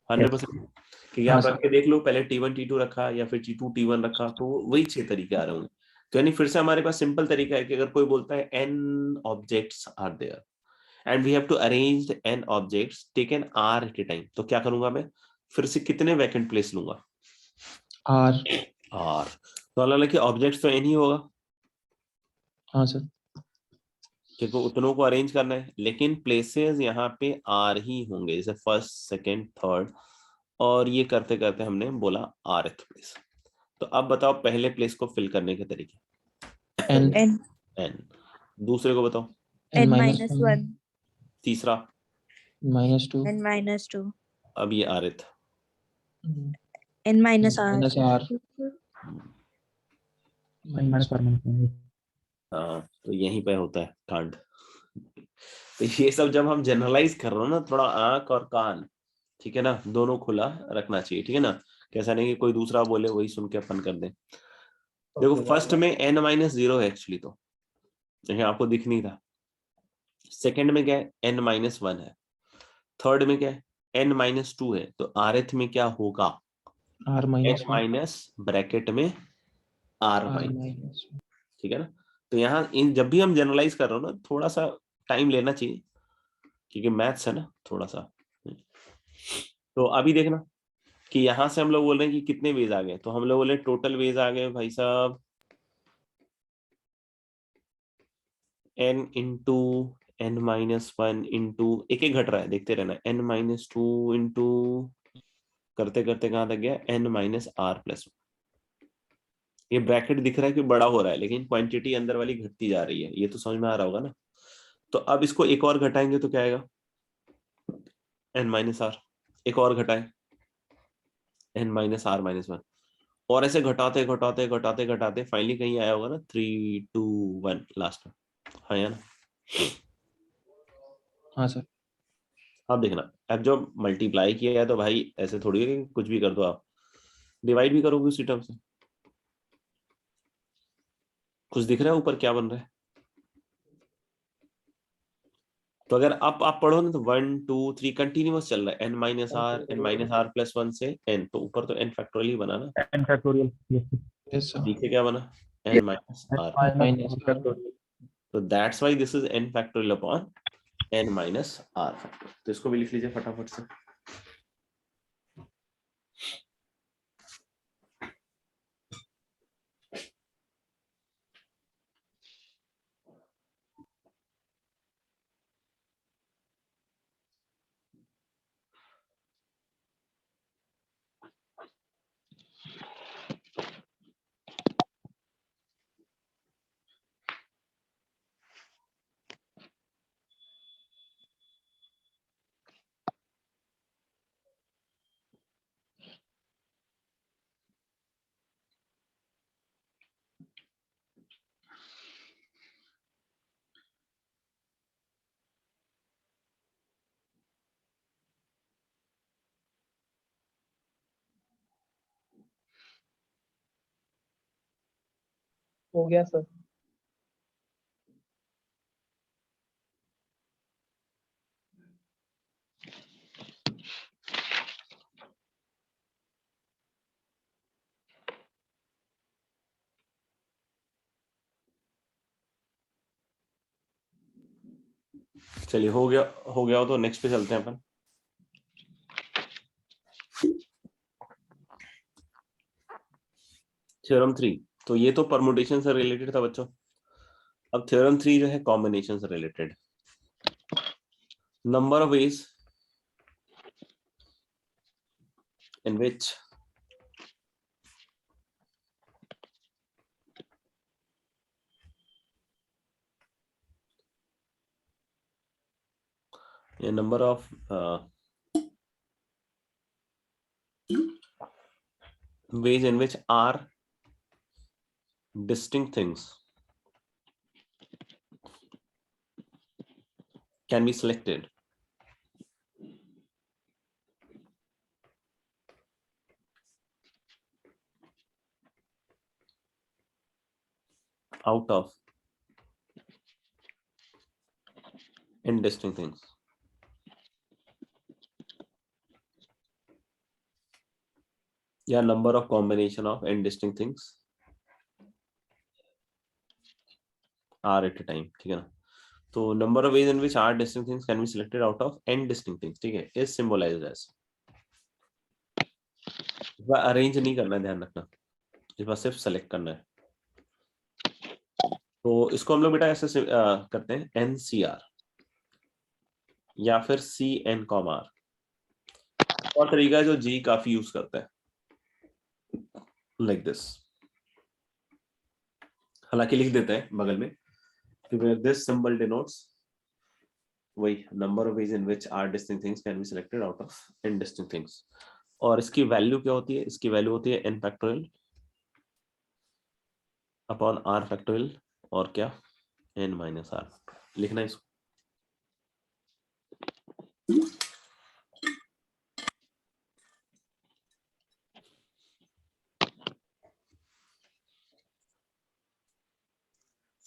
100% कि हाँ आप सर. रख के देख लो, पहले T1 T2 रखा या फिर T2 T1 रखा, तो वही 6 तरीके आ रहे होंगे. तो यानी फिर से हमारे पास सिंपल तरीका है कि अगर कोई बोलता है n objects are there and we have to arrange n objects taken r at a time, तो क्या करूंगा मैं? फिर से कितने वैकेंट प्लेस लूंगा? r. तो हालांकि ऑब्जेक्ट्स तो n ही होगा. हाँ सर. क्योंकि उतनों को अरेंज करना है, लेकिन प्लेसेस यहाँ पे r ही होंगे, जैसे फर्स्ट, सेकंड, थर्ड, और ये करते करते हमने बोला rth प्लेस. तो अब बताओ पहले प्लेस को फिल करने के तरीके. n n. दूसरे को बताओ. n minus 1. तीसरा -2 n minus 2. अब ये rth. n minus r. हाँ, तो यहीं पे होता है कांड. तो ये सब जब हम जनरलाइज कर रहे हो ना, थोड़ा आंख और कान, ठीक है ना, दोनों खुला रखना चाहिए, ठीक है ना. कैसा नहीं कि कोई दूसरा बोले वही सुन के अपन कर दें. देखो फर्स्ट में n-0 है एक्चुअली, तो देखिए आपको दिख नहीं था. सेकंड में क्या है? n-1 है. थर्ड में क्या है? n-2 है. तो rth में क्या होगा? r n- ब्रैकेट में r माइनस, ठीक है ना. तो यहाँ इन जब भी हम जनरलाइज कर रहे हो ना, थोड़ा सा टाइम लेना चाहिए, क्योंकि मैथ्स है ना थोड़ा सा. तो अभी देखना कि यहाँ से हम लोग बोल रहे हैं कि कितने वेज आ गए, तो हम लोग बोले टोटल वेज आ गए भाई साहब n इंटू n-1 इंटू एक घट रहा है, देखते रहना. n-2 इंटू करते करते कहाँ तक गया? n-r+1. ये ब्रैकेट दिख रहा है कि बड़ा हो रहा है, लेकिन क्वांटिटी अंदर वाली घटती जा रही है. ये तो समझ में आ रहा होगा ना. तो अब इसको एक और घटाएंगे तो क्या आएगा? n-r. एक और घटाए n-r-1, और ऐसे घटाते घटाते घटाते घटाते फाइनली कहीं आया होगा ना 3, 2, 1 लास्ट में. हाँ या ना? हाँ सर. अब देखना, अब जब मल्टीप्लाई किया है तो भाई ऐसे थोड़ी है कि कुछ भी कर दो, आप डिवाइड भी करोगे उसी टर्म से. कुछ दिख रहा है ऊपर क्या बन रहा है? तो अगर आप पढ़ो ना तो 1, 2, 3 कंटिन्यूअस चल रहा है. n-r+1 से n, तो ऊपर तो n फैक्टोरियल ही बना ना. yes sir. नीचे क्या बना? n minus r. minus तो that's why this is n factorial upon n minus r factorial. तो इसको भी लिख लीजिए फटाफट से. हो गया सर। चलिए हो गया हो तो नेक्स्ट पे चलते हैं अपन. थ्योरम 3. तो ये तो परमुटेशन से रिलेटेड था बच्चों. अब थ्योरम 3 जो है कॉम्बिनेशन से related. Number of veg in which a number of ways in which are distinct things can be selected out of indistinct things. या number of combination of indistinct things are at a time. ठीक है ना. तो number of ways in which are distinct things can be selected out of n distinct things. ठीक है. is symbolized as. इस बार arrange नहीं करना है, ध्यान रखना. इस बार सिर्फ सेलेक्ट करना है. तो इसको हम लोग बेटा ऐसे करते हैं NCR या फिर CN, और तरीका है जो जी काफी यूज करता है, लाइक दिस. हालांकि लिख देते हैं बगल में कि दिस सिंबल डिनोट्स वही number of ways in which r distinct things can be selected out of n distinct things. और इसकी वैल्यू क्या होती है? इसकी वैल्यू होती है n factorial upon r factorial और क्या n माइनस r. लिखना है इसको.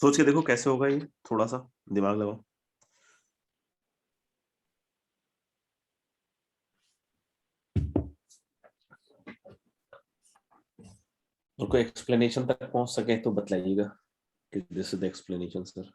सोच के देखो कैसे होगा ये, थोड़ा सा दिमाग लगाओ. और कोई एक्सप्लेनेशन तक पहुंच सके तो बतलाइएगा कि this is the explanation sir.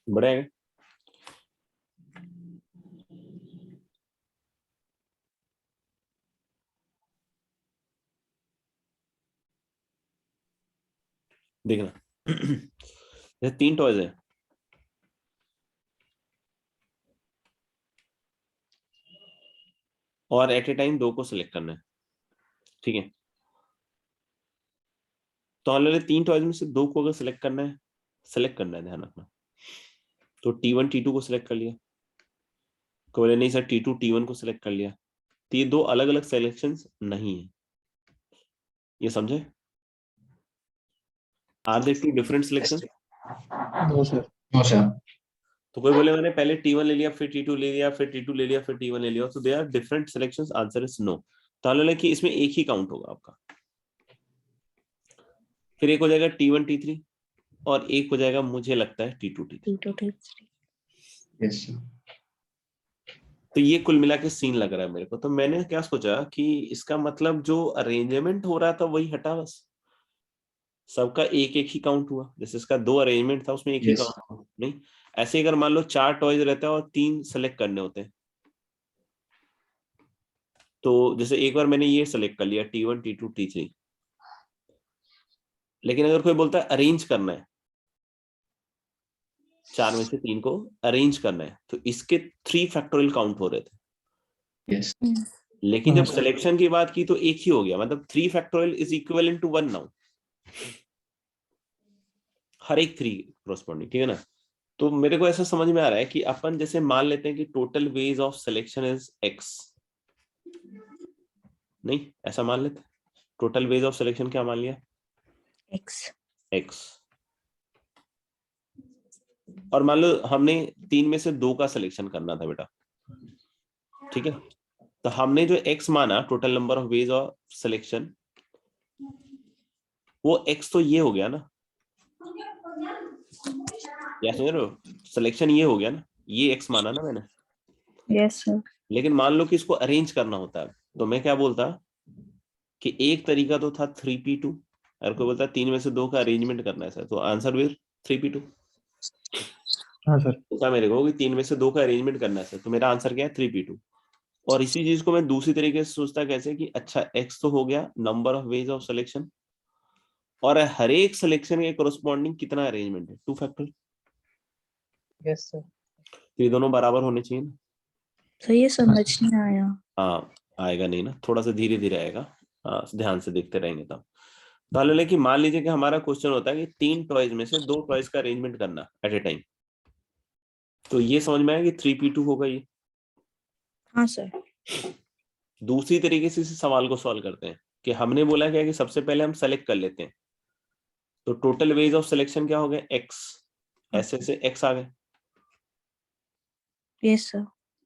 बड़े देखना. ये 3 टॉयज है और एट ए टाइम 2 को सिलेक्ट करना है. ठीक है. तो ऑलरेडी 3 टॉयज में से 2 को अगर सिलेक्ट करना है, ध्यान रखना. तो T1 T2 को सिलेक्ट कर लिया, कोई बोले नहीं सर T2 T1 को सिलेक्ट कर लिया, तो ये दो अलग अलग सिलेक्शंस नहीं है, ये समझे? Are they two different selection? No sir. No sir. तो कोई बोले मैंने पहले T1 ले लिया, फिर T2 ले लिया, फिर T2 ले लिया, फिर T1 ले लिया, तो they are different selections, answer is no. तो हालांकि कि इसमें एक ही काउंट होगा आपका, फिर एक हो जाएगा T1 T3 और एक हो जाएगा मुझे लगता है T2 T3। T2 T3। Yes sir. तो ये कुल मिला के सीन लग रहा है मेरे को। तो मैंने क्या सोचा कि इसका मतलब जो अरेंजमेंट हो रहा था वही हटा, बस सबका एक एक ही काउंट हुआ। जैसे इसका दो अरेंजमेंट था उसमें एक ही Yes. काउंट हुआ। नहीं ऐसे अगर मान लो 4 टॉयज रहता है और 3 सेलेक्ट करने होते हैं, तो जैसे एक बार मैंने ये सेलेक्ट कर लिया T1 T2 T3, लेकिन अगर कोई बोलता है अरेंज करना है, 4 में से 3 को अरेंज करना है, तो इसके 3 फैक्टोरियल काउंट हो रहे थे। यस। लेकिन जब सिलेक्शन की बात की तो एक ही हो गया, मतलब 3 factorial is equivalent to 1 now, हर एक 3 कोरस्पॉन्डिंग, ठीक है ना? तो मेरे को ऐसा समझ में आ रहा है कि अपन जैसे मान लेते हैं कि total ways of selection is x, नहीं ऐसा मान लेते हैं, टोटल वेज ऑफ सिलेक्शन क्या मान लिया? x। और मान लो हमने 3 में से 2 का सिलेक्शन करना था बेटा, ठीक है? तो हमने जो x माना total number of ways of selection, वो x तो ये हो गया ना, क्या समझ रहे हो? सिलेक्शन ये हो गया ना, ये x माना ना मैंने। Yes sir. लेकिन मान लो कि इसको अरेंज करना होता है, तो मैं क्या बोलता कि एक तरीका तो था 3p2, अगर कोई बोलता है 3 में से 2 का अरेंजमेंट करना है सर, तो आंसर भी 3p2। हाँ सर। तो मेरे को कि 3 में से 2 का अरेंजमेंट करना है सर, तो मेरा आंसर क्या है 3p2। और इसी चीज को मैं दूसरी तरीके से सोचता कैसे कि अच्छा x तो हो गया number of ways of selection, और हर एक सिलेक्शन के कोरस्पॉन्डिंग कितना अरेंजमेंट है, 2 फैक्टर। Yes sir. तो ये दोनों बराबर होने चाहिए ना? तो ये समझ नहीं आया। हाँ आएगा नहीं ना, थोड़ा सा धीरे धीरे आएगा, ध्यान से देखते रहेंगे तब। तो हालांकि कि मान लीजिए कि हमारा क्वेश्चन होता है कि 3 टॉयज में से 2 टॉयज का अरेंजमेंट करना एट ए टाइम, तो ये समझ में आया कि 3p2 होगा ये। हाँ सर। दूसरी तरीके से इस सवाल को सॉल्व करते हैं कि हमने बोला क्या कि सबसे पहले हम सेलेक्ट कर लेते हैं, तो टोटल वेज ऑफ सिलेक्शन क्या हो गए x, ऐसे से x आ गए, यस सर।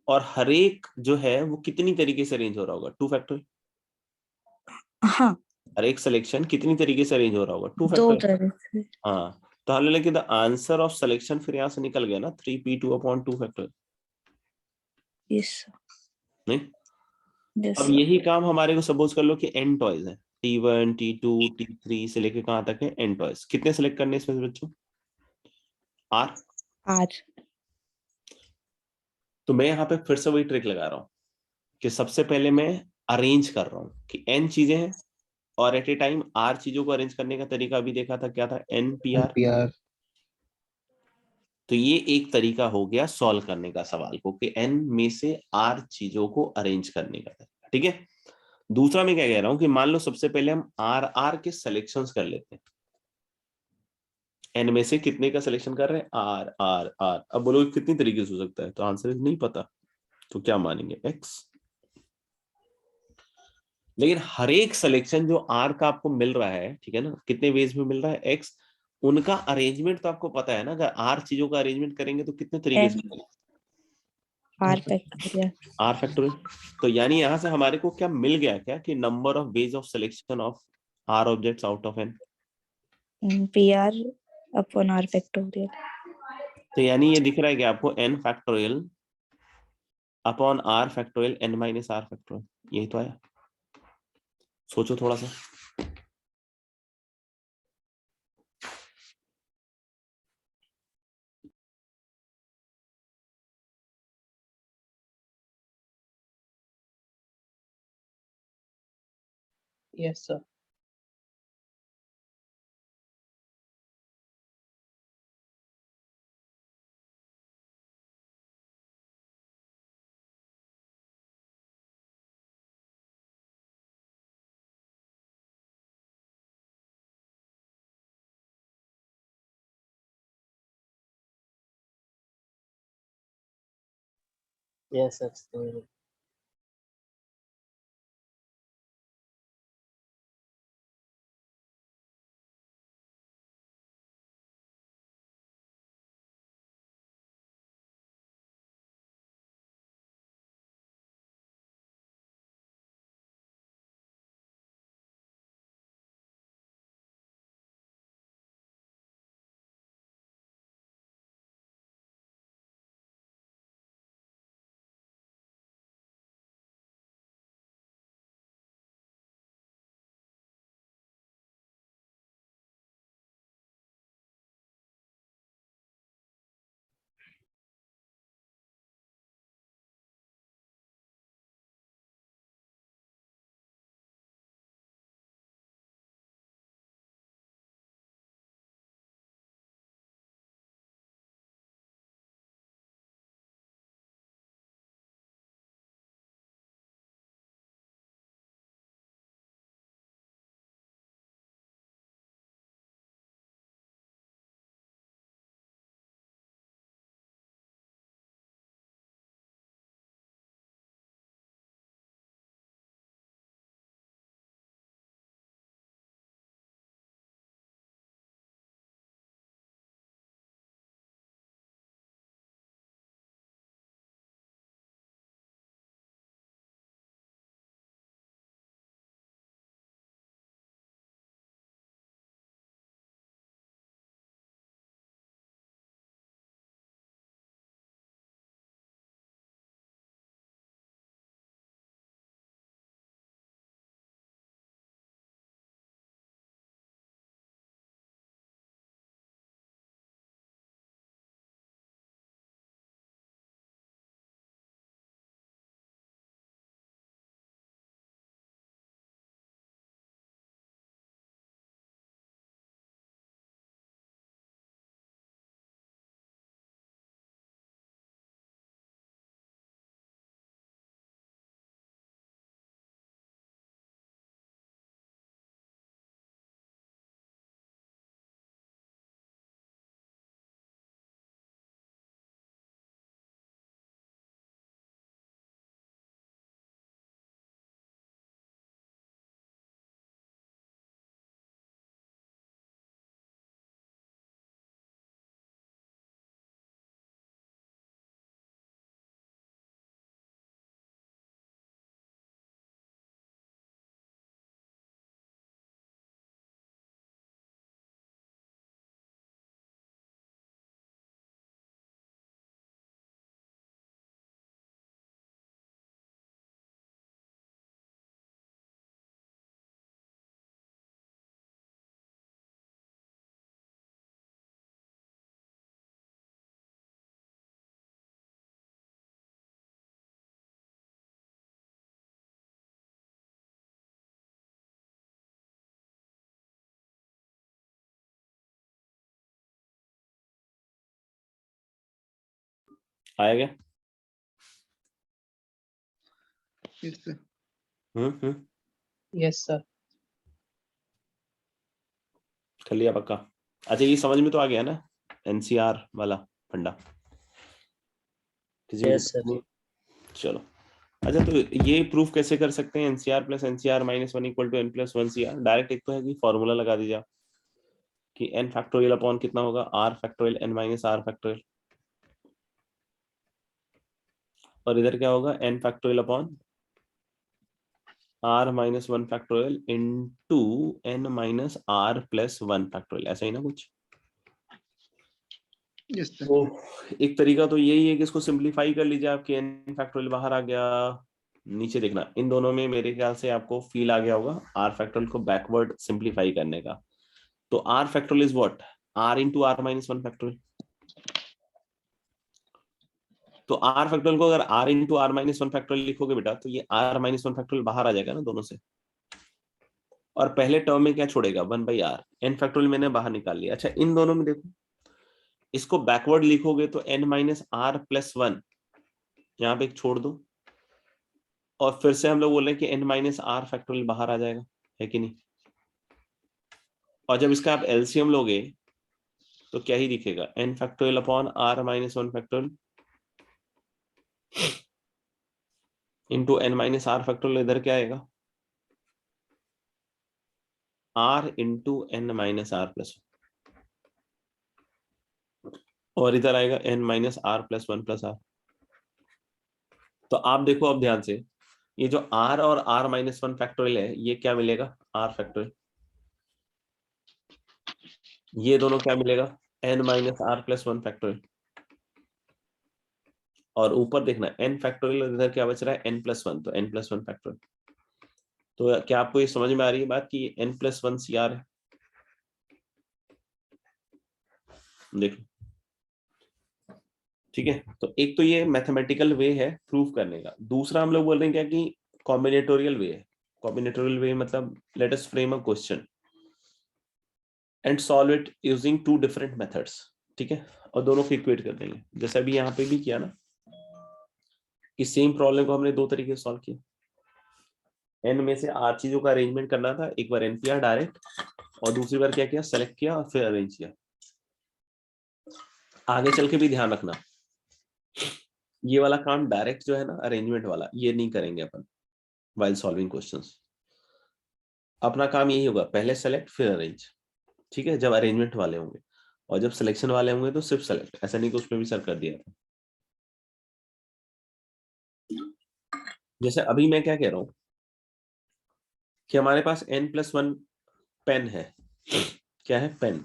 और हर एक जो है वो कितनी तरीके से अरेंज हो रहा होगा, 2 फैक्टर। हाँ हर एक सिलेक्शन कितनी तरीके से अरेंज हो रहा होगा, 2 दो फैक्टर। तरह से। हाँ तो हालांकि द आंसर ऑफ सिलेक्शन फिर यहाँ से निकल गया ना 3p2/2 फैक्टर, यस सर। नहीं? यस अब सर। यही काम हमारे को सपोज कर लो कि n टॉयज है, T1 T2 T3 से लेके कहां तक है n टॉयज, कितने सेलेक्ट करने हैं इसमें से बच्चों? r। आज। तो मैं यहाँ पे फिर से वही ट्रिक लगा रहा हूँ कि सबसे पहले मैं अरेंज कर रहा हूँ कि n चीजें हैं, और एट ए टाइम r चीजों को अरेंज करने का तरीका अभी देखा था, क्या था? npr। PR। तो ये एक तरीका हो गया सॉल्व करने का सवाल को कि n में से r चीजों को अरेंज करने का तरीका, ठीक है? दूसरा मैं क्या कह रहा हूं कि मान लो सबसे पहले हम r के सिलेक्शंस कर लेते हैं, n में से कितने का सिलेक्शन कर रहे हैं? r r r। अब बोलो कितनी तरीके से हो सकता है, तो आंसर नहीं पता, तो क्या मानेंगे? x। लेकिन हर एक सिलेक्शन जो r का आपको मिल रहा है, ठीक है ना, कितने वेज में मिल रहा है? x, उनका अरेंजमेंट तो आपको पता है ना, अगर r चीजों का अरेंजमेंट करेंगे तो कितने तरीके से n r factorial. r factorial. तो यानी यहां से हमारे को क्या मिल गया, क्या कि number of ways of selection of r objects out of n। pr upon r factorial. तो यानी ये दिख रहा है कि आपको n factorial upon r factorial n minus r factorial, यही तो आया। सोचो थोड़ा सा। Yes sir. Yes, sir. आएगा? Yes, sir. Yes, sir. कर लिया पक्का? अच्छा, ये समझ में तो आ गया ना एनसीआर वाला फंडा? किसी को Yes, दिक्कत sir. नहीं? चलो, अच्छा तो ये प्रूफ कैसे कर सकते हैं? NCr plus nCr minus 1 equal to n plus 1 Cr. Direct एक तो है कि फॉर्मूला लगा दीजिए कि एन फैक्टोरियल अपॉन कितना होगा, r factorial n minus r factorial, और इधर क्या होगा, n factorial upon r minus 1 factorial into n minus r plus 1 factorial. ऐसा ही ना कुछ? Yes, sir. तो एक तरीका तो यही है कि इसको सिंपलीफाई कर लीजिए, आपके एन फैक्टोरियल बाहर आ गया। नीचे देखना, इन दोनों में मेरे ख्याल से आपको फील आ गया होगा आर फैक्टोरियल को बैकवर्ड सिंपलीफाई करने का। तो r factorial is what, r into r minus 1 factorial. तो आर फैक्टोरियल को अगर r into r minus 1 factorial लिखोगे बेटा, तो ये आर माइनस 1 फैक्टोरियल बाहर आ जाएगा ना दोनों से, और पहले टर्म में क्या छोड़ेगा, 1 बाई आर। एन फैक्टोरियल मैंने बाहर निकाल लिया। अच्छा, इन दोनों में देखो, इसको बैकवर्ड लिखोगे तो एन माइनस आर प्लस 1 यहाँ पे एक छोड़ दो, और फिर से हम लोग बोल रहे हैं कि एन माइनस आर फैक्टोरियल बाहर आ जाएगा, है कि नहीं? और जब इसका आप एलसीएम लोगे तो क्या ही दिखेगा, n factorial upon r minus 1 factorial into n minus r factorial, इधर क्या आएगा r into n minus r plus, और इधर आएगा n minus r plus 1 plus r. तो आप देखो अब ध्यान से, ये जो r और r माइनस 1 फैक्टोरियल है, ये क्या मिलेगा r फैक्टोरियल, ये दोनों क्या मिलेगा n minus r plus 1 factorial, और ऊपर देखना n फैक्टोरियल, इधर क्या बच रहा है n प्लस 1, तो n प्लस 1 फैक्टोरियल। तो क्या आपको ये समझ में आ रही है बात कि n प्लस 1 CR है? देखो ठीक है, तो एक तो ये मैथमेटिकल वे है प्रूफ करने का, दूसरा हम लोग बोल रहे हैं क्या कि कॉम्बिनेटोरियल वे है। कॉम्बिनेटोरियल वे मतलब let us frame a question and solve it using 2 different methods, ठीक है, और दोनों को इक्वेट कर देंगे, जैसे अभी यहाँ पे भी किया ना, कि सेम प्रॉब्लम को हमने 2 तरीके से सॉल्व किया। n में से r चीजों का अरेंजमेंट करना था, एक बार npr डायरेक्ट, और दूसरी बार क्या किया, सेलेक्ट किया और फिर अरेंज किया। आगे चल के भी ध्यान रखना, ये वाला काम डायरेक्ट जो है ना अरेंजमेंट वाला, ये नहीं करेंगे अपन व्हाइल सॉल्विंग क्वेश्चंस। अपना काम यही होगा, पहले सेलेक्ट फिर अरेंज, ठीक है, जब अरेंजमेंट वाले होंगे, और जब सिलेक्शन वाले होंगे तो सिर्फ सेलेक्ट, ऐसा नहीं कि उसमें भी सर कर दिया था। जैसे अभी मैं क्या कह रहा हूं कि हमारे पास n+1 पेन है, क्या है पेन,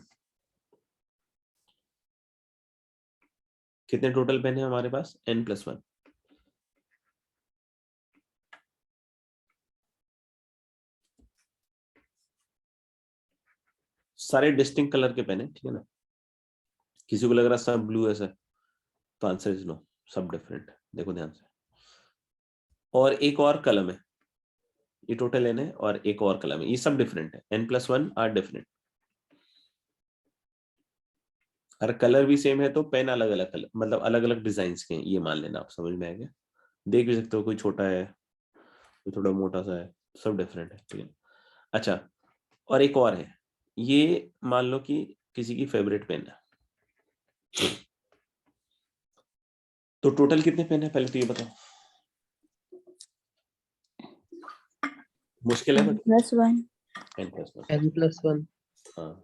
कितने टोटल पेन है हमारे पास n+1, सारे डिस्टिंक्ट कलर के पेन है, ठीक है ना। किसी को लग रहा सब ब्लू है सर, तो आंसर इज नो, सब डिफरेंट है, देखो ध्यान से। और एक और कलम है, ये टोटल n है, और एक और कलम है, ये सब डिफरेंट है, n+1 आर डिफरेंट। और कलर भी सेम है तो पेन अलग अलग कलर, मतलब अलग अलग डिजाइन के हैं, ये मान लेना, आप समझ में आएगा। देख भी सकते हो, कोई छोटा है, कोई थोड़ा मोटा सा है, सब डिफरेंट है, ठीक है। अच्छा, और एक और है, ये मान लो कि किसी की फेवरेट पेन है, तो टोटल कितने पेन है पहले तो ये बताओ, मुश्किल है बट n+1 n+1 हाँ,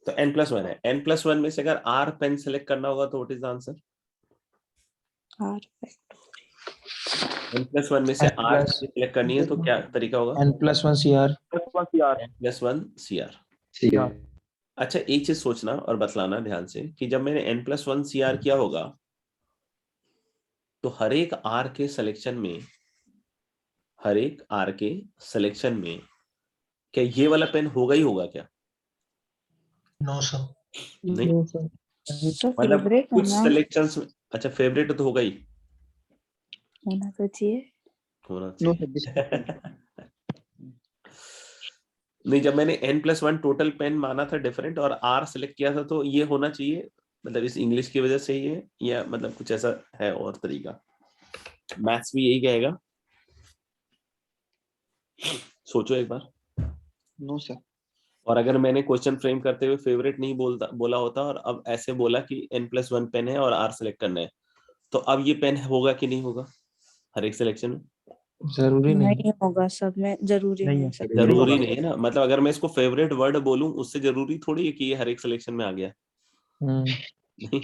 तो n+1 है, n+1 में से अगर r पेन सेलेक्ट करना होगा तो what is the answer, r n+1 में से r सेलेक्ट करनी है तो क्या तरीका होगा, n+1 CR n+1 CR। अच्छा, एक चीज सोचना और बतलाना ध्यान से कि जब मैंने n+1 CR किया होगा तो हर एक r के सिलेक्शन में, हर एक r के सिलेक्शन में क्या ये वाला पेन होगा ही होगा क्या? नो सर, नहीं, No, sir. तो मतलब फेवरेट है कुछ ना, सिलेक्शंस में, अच्छा फेवरेट तो होगा ही, होना तो चाहिए। होना नो चाहिए। नहीं, जब मैंने n+1 टोटल पेन माना था डिफरेंट और r सिलेक्ट किया था तो ये होना चाहिए, मतलब इस इंग्लिश की वजह से ही है, या मतलब कुछ ऐसा है और तरीका, मैथ्स भी यही कहेगा, सोचो एक बार। नो सर, और अगर मैंने क्वेश्चन फ्रेम करते हुए फेवरेट नहीं बोला होता और अब ऐसे बोला कि n+1 पेन है और r सिलेक्ट करना है, तो अब ये पेन होगा कि नहीं होगा हर एक सिलेक्शन में? जरूरी नहीं नहीं होगा, सब में जरूरी नहीं नहीं है, है, सब जरूरी नहीं है ना, मतलब अगर मैं इसको फेवरेट वर्ड बोलूं उससे जरूरी थोड़ी है कि ये हर एक सिलेक्शन में आ गया। नहीं,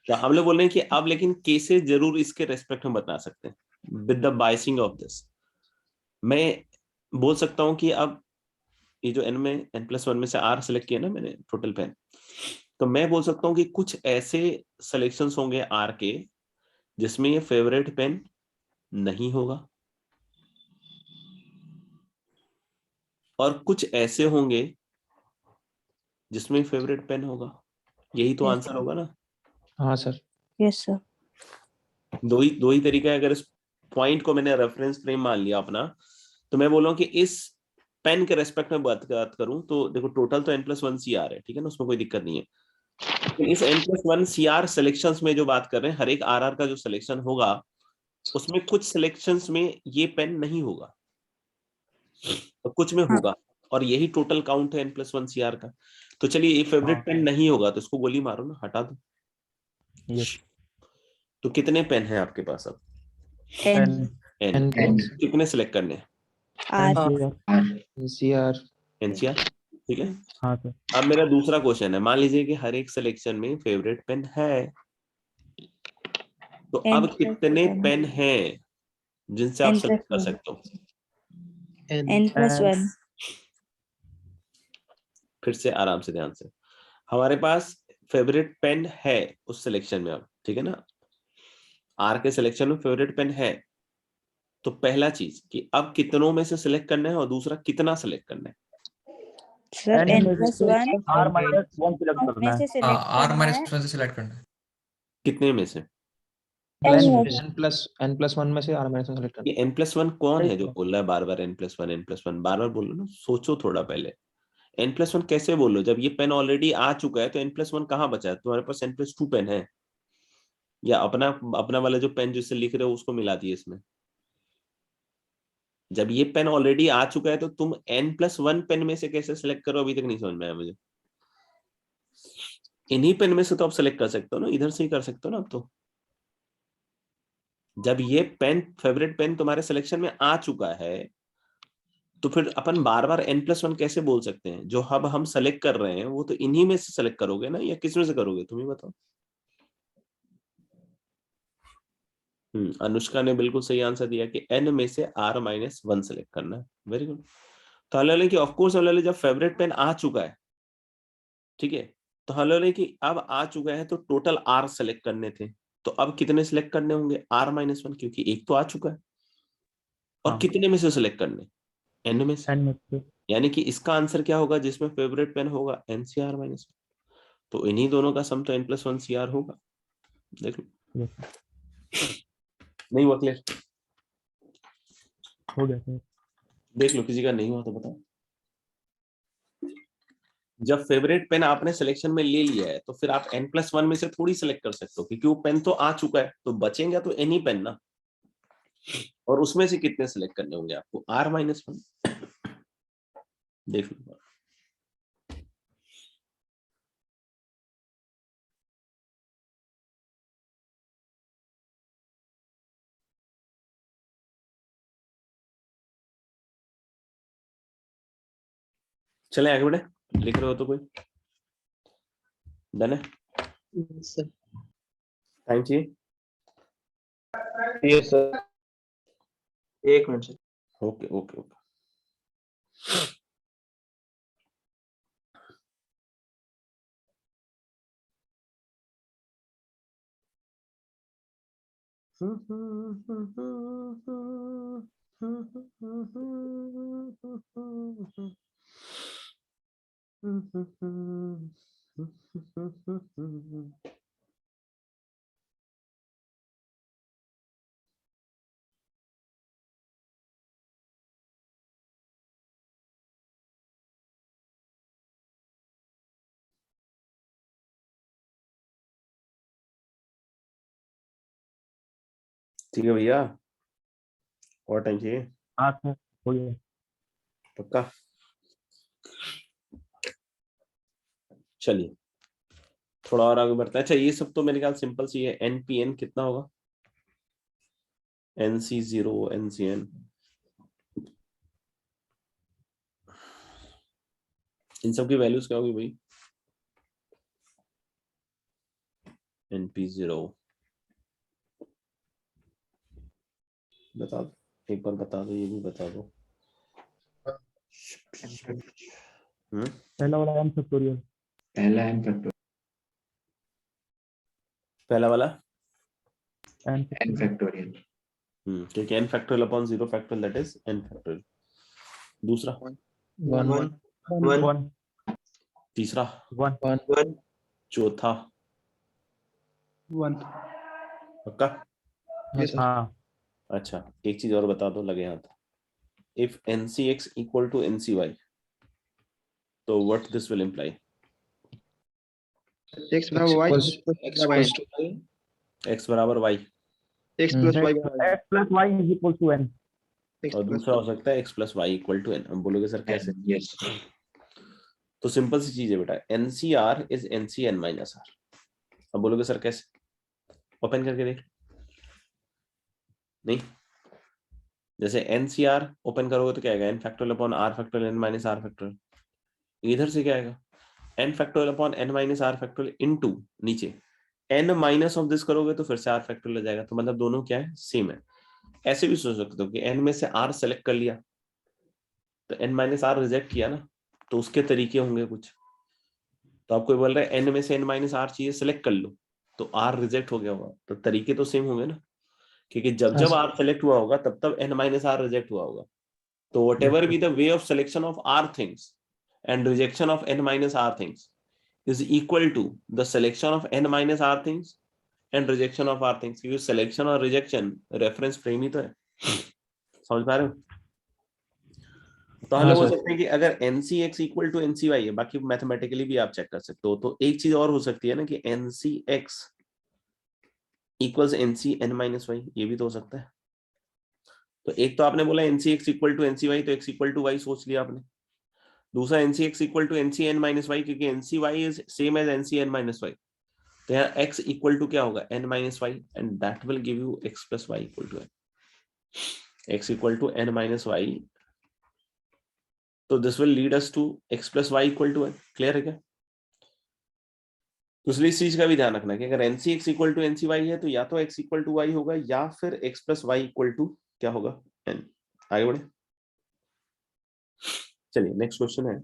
तो हम लोग बोल रहे हैं कि अब लेकिन केसेस जरूर इसके रेस्पेक्ट में बता सकते हैं with the biasing of this. मैं बोल सकता हूं कि अब ये जो n+1 में से r सिलेक्ट किया ना मैंने टोटल पेन, तो मैं बोल सकता हूं कि कुछ ऐसे सिलेक्शंस होंगे r के जिसमें ये फेवरेट पेन नहीं होगा, और कुछ ऐसे होंगे जिसमें फेवरेट पेन होगा। यही तो Yes, आंसर होगा ना। हाँ सर, यस सर। दो ही तरीका है। अगर इस पॉइंट को मैंने रेफरेंस फ्रेम मान लिया अपना, तो मैं बोल रहा हूँ कि इस पेन के रेस्पेक्ट में बात करूं तो देखो टोटल तो n+1 CR है, ठीक है ना, उसमें कोई दिक्कत नहीं है, लेकिन इस n+1 CR सिलेक्शंस में जो बात कर रहे हैं, हर एक RR का जो सिलेक्शन होगा उसमें कुछ सिलेक्शंस में ये पेन नहीं होगा और कुछ में होगा, और यही टोटल काउंट है n+1 CR का। तो चलिए, ये फेवरेट पेन नहीं होगा तो इसको गोली मारो ना, हटा दो। यस तो कितने पेन है आपके पास अब? n n N कितने सेलेक्ट करने हैं? आर NCR एनसीआर, ठीक है। हाँ सर। अब मेरा दूसरा क्वेश्चन है, मान लीजिए कि हर एक सिलेक्शन में फेवरेट पेन है, तो N अब plus कितने one. पेन हैं जिनसे आप N सेलेक्ट कर plus one. सकते हो? N plus one. फिर से आराम से, ध्यान से, हमारे पास फेवरेट पेन है उस सिलेक्शन में, अब ठीक है ना, आर के सिलेक्शन में फेवरेट पेन है, तो पहला चीज कि अब कितनों में से सिलेक्ट करना है और दूसरा कितना सिलेक्ट करना है। Sir, N plus one R minus 1 select करना में है। से select R करना माइनस है। 1 से सिलेक्ट करना है। कितने में से? N+1 में से R -1 सेलेक्ट करना ये n+1 कौन है जो बोल रहा है बार बार n+1 बार बार बोलो ना, सोचो थोड़ा पहले। n+1 कैसे बोलो जब ये पेन ऑलरेडी आ चुका है, तो n+1 कहाँ बचा है? तुम्हारे पास n+2 पेन है, या अपना अपना वाला जो पेन जिससे लिख रहे हो उसको मिला दिए इसमें। जब ये पेन ऑलरेडी आ चुका है तो तुम n+1 पेन में से कैसे सिलेक्ट करो, अभी तक नहीं समझ में आया मुझे। इन्हीं पेन में से तो आप सिलेक्ट कर सकते हो ना, इधर से ही कर सकते हो ना अब तो। जब ये पेन फेवरेट पेन तुम्हारे सिलेक्शन में आ चुका है, तो फिर अपन बार बार n+1 कैसे बोल सकते हैं? जो अब हम सेलेक्ट कर रहे हैं वो तो इन्हीं में से सेलेक्ट करोगे ना, या किस में से करोगे, तुम ही बताओ। अनुष्का ने बिल्कुल सही आंसर दिया कि n में से R-1 सेलेक्ट करना है। Very good. तो हल्ले कि ऑफ कोर्स हल्ले जब फेवरेट पेन आ चुका है, ठीक है, तो हल्ले कि अब आ चुका है तो टोटल R सेलेक्ट करने थे, तो अब कितने सेलेक्ट करने होंगे? R-1, क्योंकि एक तो आ चुका है। और हाँ। कितने में से सेलेक्ट करने? n में से। N में से। यानी कि इसका आंसर क्या होगा जिसमें फेवरेट पेन होगा? NCR-1। तो इन्हीं दोनों का सम तो n+1 CR होगा। देख लो। नहीं हुआ क्लियर? हो गया सर। देख लो, किसी का नहीं हुआ तो बताओ। जब फेवरेट पेन आपने सिलेक्शन में ले लिया है, तो फिर आप n+1 में से थोड़ी सिलेक्ट कर सकते हो, क्योंकि वो पेन तो आ चुका है, तो बचेंगे तो एनी पेन ना। और उसमें से कितने सिलेक्ट करने होंगे आपको? R-1। देख लो। चले आगे बढ़े, लिख रहे हो तो कोई डन है? सर टाइम चाहिए? Yes sir, 1 minute sir. Okay okay okay. ठीक है भैया, और टाइम चाहिए? हाँ सर, हो गया। पक्का? चलिए थोड़ा और आगे बढ़ते हैं। अच्छा, ये सब तो मेरे ख्याल सिंपल सी है। NPN कितना होगा? NC0 NCN, इन सब की वैल्यूज क्या होगी भाई? NP0 बता दो, एक बार बता दो, ये भी बता दो। पहला वाला m फैक्टोरियल। पहला n फैक्टोरियल। पहला वाला n n फैक्टोरियल। क्योंकि n factorial upon 0 factorial that is n factorial. दूसरा 1 तीसरा 1 चौथा 1 पक्का? हाँ। अच्छा, एक चीज और बता दो, लगे हाथ। If NCX equal to NCY, तो what this will imply? x बराबर y x बराबर y, x plus y x plus y is equal to n। और दूसरा हो सकता है x plus y equal to n। हम बोलोगे सर कैसे? तो सिंपल सी चीज है बेटा, NCR is NCN minus R। अब बोलोगे सर कैसे? ओपन करके देख। नहीं, जैसे एनसीआर ओपन करोगे तो क्या आएगा, n factorial upon r factorial n minus r factorial. इधर से क्या आएगा, n factorial upon n minus r factorial into नीचे एन माइनस ऑफ दिस करोगे तो फिर से आर फैक्टोरियल आ जाएगा। तो मतलब दोनों क्या है, सेम है। ऐसे भी सोच सकते हो कि एन में से आर सेलेक्ट कर लिया तो एन माइनस आर रिजेक्ट किया ना, तो उसके तरीके होंगे कुछ। तो आपको बोल रहा है एन में से एन माइनस आर चाहिए, सेलेक्ट कर लो, तो आर रिजेक्ट हो गया होगा, तो तरीके तो सेम होंगे ना, क्योंकि जब हाँ जब सर। आर सेलेक्ट हुआ होगा तब तब एन माइनस आर रिजेक्ट हुआ होगा। तो whatever be the way of selection of r things and rejection of n minus r things is equal to the selection of n minus r things and rejection of r things, क्योंकि selection और rejection reference frame ही तो है। समझ पा रहे हो? तो हम हाँ लोग बोल सर। सकते हैं कि अगर NCX इक्वल टू NCY है, बाकी मैथमेटिकली भी आप चेक कर सकते हो। तो एक चीज और हो सकती है ना कि NCX equals NCN minus y, ये भी तो हो सकता है। तो एक तो आपने बोला NCX इक्वल टू NCY, तो X इक्वल टू Y सोच लिया आपने। दूसरा NCX equal to NCN minus Y, क्योंकि NCY is same as NCN minus Y. तो यहाँ X इक्वल टू क्या होगा, N minus Y, and that will give you X plus Y equal to N। X equal to N minus Y, तो this will lead us to X plus Y equal to N। Clear है क्या? तो इसलिए इस चीज का भी ध्यान रखना कि अगर NCX इक्वल टू NCY है तो या तो X इक्वल टू Y होगा या फिर X plus Y equal to क्या होगा, N। आगे बढ़े, चलिए नेक्स्ट क्वेश्चन है।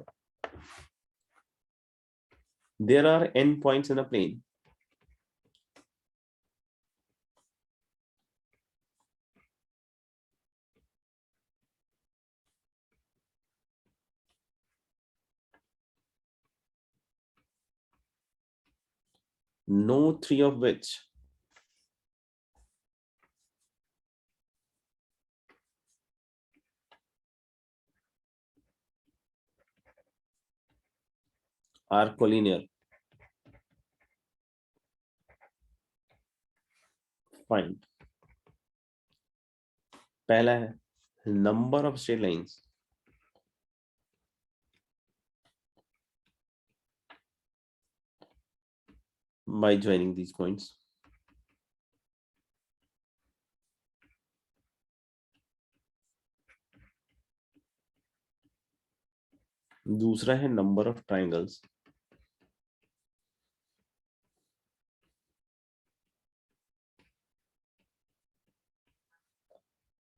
There are n points in a plane no three of which are collinear। Find पहला है number of straight lines by joining these points। दूसरा है number of triangles।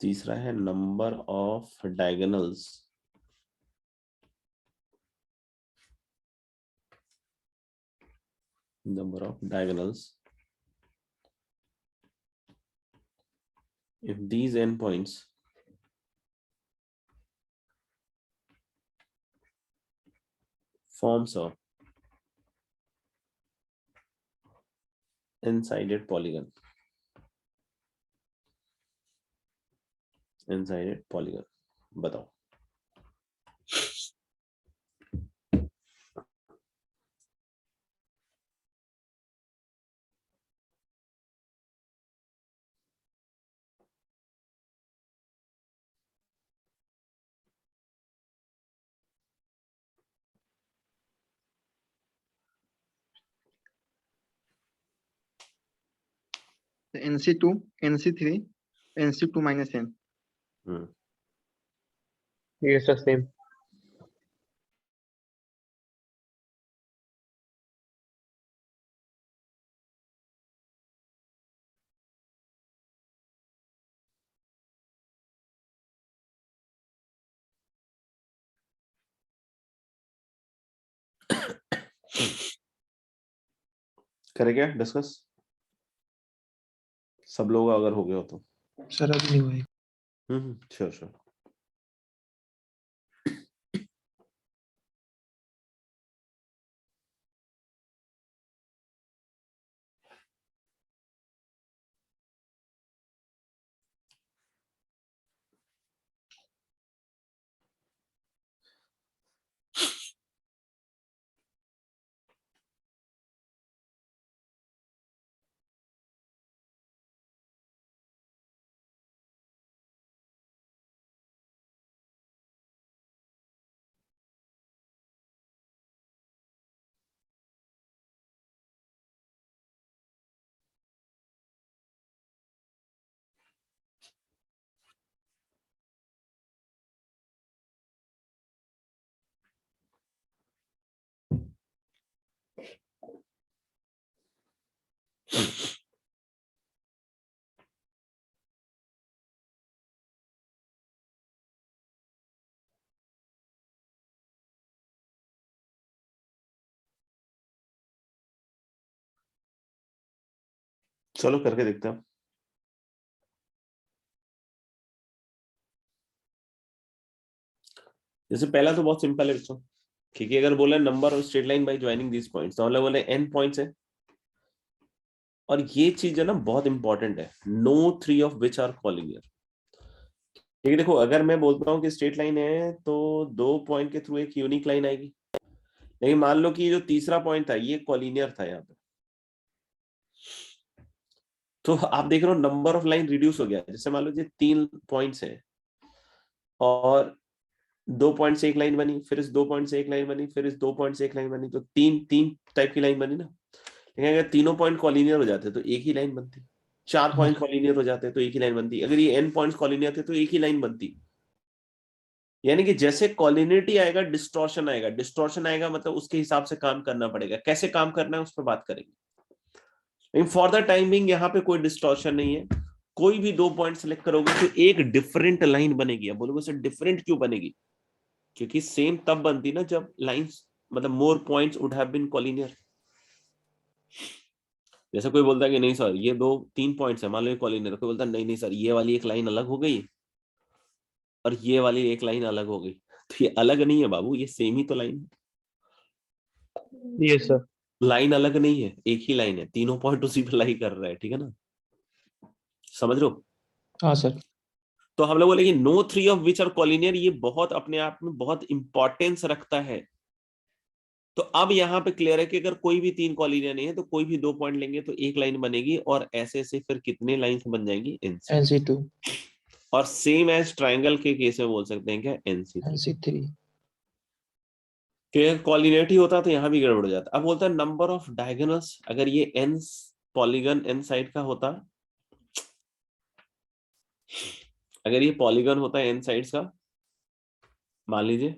तीसरा है number of diagonals। number of diagonals if these endpoints forms a n-sided polygon। n-sided polygon बताओ। NC2, NC3, NC2 minus N। Yes, the same. करें क्या discuss, सब लोग अगर हो गया हो तो। सर अभी नहीं हुआ। Sure sure. चलो करके देखते हैं। जैसे पहला तो बहुत सिंपल है बच्चों, क्योंकि अगर बोला number of straight line by joining this points, तो मतलब बोले n पॉइंट्स है, और ये चीज है ना बहुत इंपॉर्टेंट है, no 3 of which are collinear. ठीक है, देखो अगर मैं बोलता हूँ कि स्ट्रेट लाइन है तो 2 पॉइंट के थ्रू एक यूनिक लाइन आएगी, लेकिन मान लो कि जो तीसरा पॉइंट था ये कॉलिनियर था यहाँ पे, तो आप देख रहे हो नंबर ऑफ लाइन रिड्यूस हो गया। जैसे मान लो ये 3 पॉइंट्स है और 2 पॉइंट से एक लाइन बनी, फिर इस 2 पॉइंट से एक लाइन बनी, फिर इस 2 पॉइंट से एक लाइन बनी, तो तीन टाइप की लाइन बनी ना। लेकिन अगर तीनों पॉइंट कॉलिनियर हो जाते तो एक ही लाइन बनती, 4 पॉइंट कॉलिनियर हो जाते तो एक ही लाइन बनती, अगर ये n पॉइंट्स कॉलिनियर थे तो एक ही लाइन बनती। यानी कि जैसे कॉलिनियरिटी आएगा डिस्टॉर्शन आएगा, डिस्टॉर्शन आएगा मतलब उसके हिसाब से काम करना पड़ेगा। कैसे काम करना है उस पर बात करेंगे, लेकिन फॉर द टाइम बिंग यहाँ पे कोई डिस्टॉर्शन नहीं है। कोई भी 2 पॉइंट सेलेक्ट करोगे तो एक डिफरेंट लाइन बनेगी। अब बोलोगे सर डिफरेंट क्यों बनेगी? क्योंकि सेम तब बनती ना जब लाइंस मतलब more points would have been collinear. जैसे कोई बोलता है कि नहीं सर ये 3 पॉइंट्स है, मान लो ये कॉलिनियर, कोई बोलता है नहीं नहीं सर ये वाली एक लाइन अलग हो गई और ये वाली एक लाइन अलग हो गई, तो ये अलग नहीं है बाबू, ये सेम ही तो लाइन है। Yes sir. लाइन अलग नहीं है, एक ही लाइन है, तीनों पॉइंट उसी पे लाई कर रहा है, ठीक है ना, समझ लो। हाँ सर। तो हम लोग बोले कि no 3 of which are collinear, ये बहुत अपने आप में बहुत इंपॉर्टेंस रखता है। तो अब यहाँ पे क्लियर है कि अगर कोई भी 3 कॉलिनियर नहीं है तो कोई भी 2 पॉइंट लेंगे तो एक लाइन बनेगी, और ऐसे ऐसे फिर कितने लाइंस बन जाएंगी? NC2 और सेम एज ट्राइंगल के केस में बोल सकते हैं क्या? NC3। NC3 कॉलिनियरिटी होता तो यहाँ भी गड़बड़ हो जाता। अब बोलता है नंबर ऑफ डायगोनल्स, अगर ये n पॉलीगन n साइड का होता, अगर ये पॉलीगन होता है n साइड्स का, मान लीजिए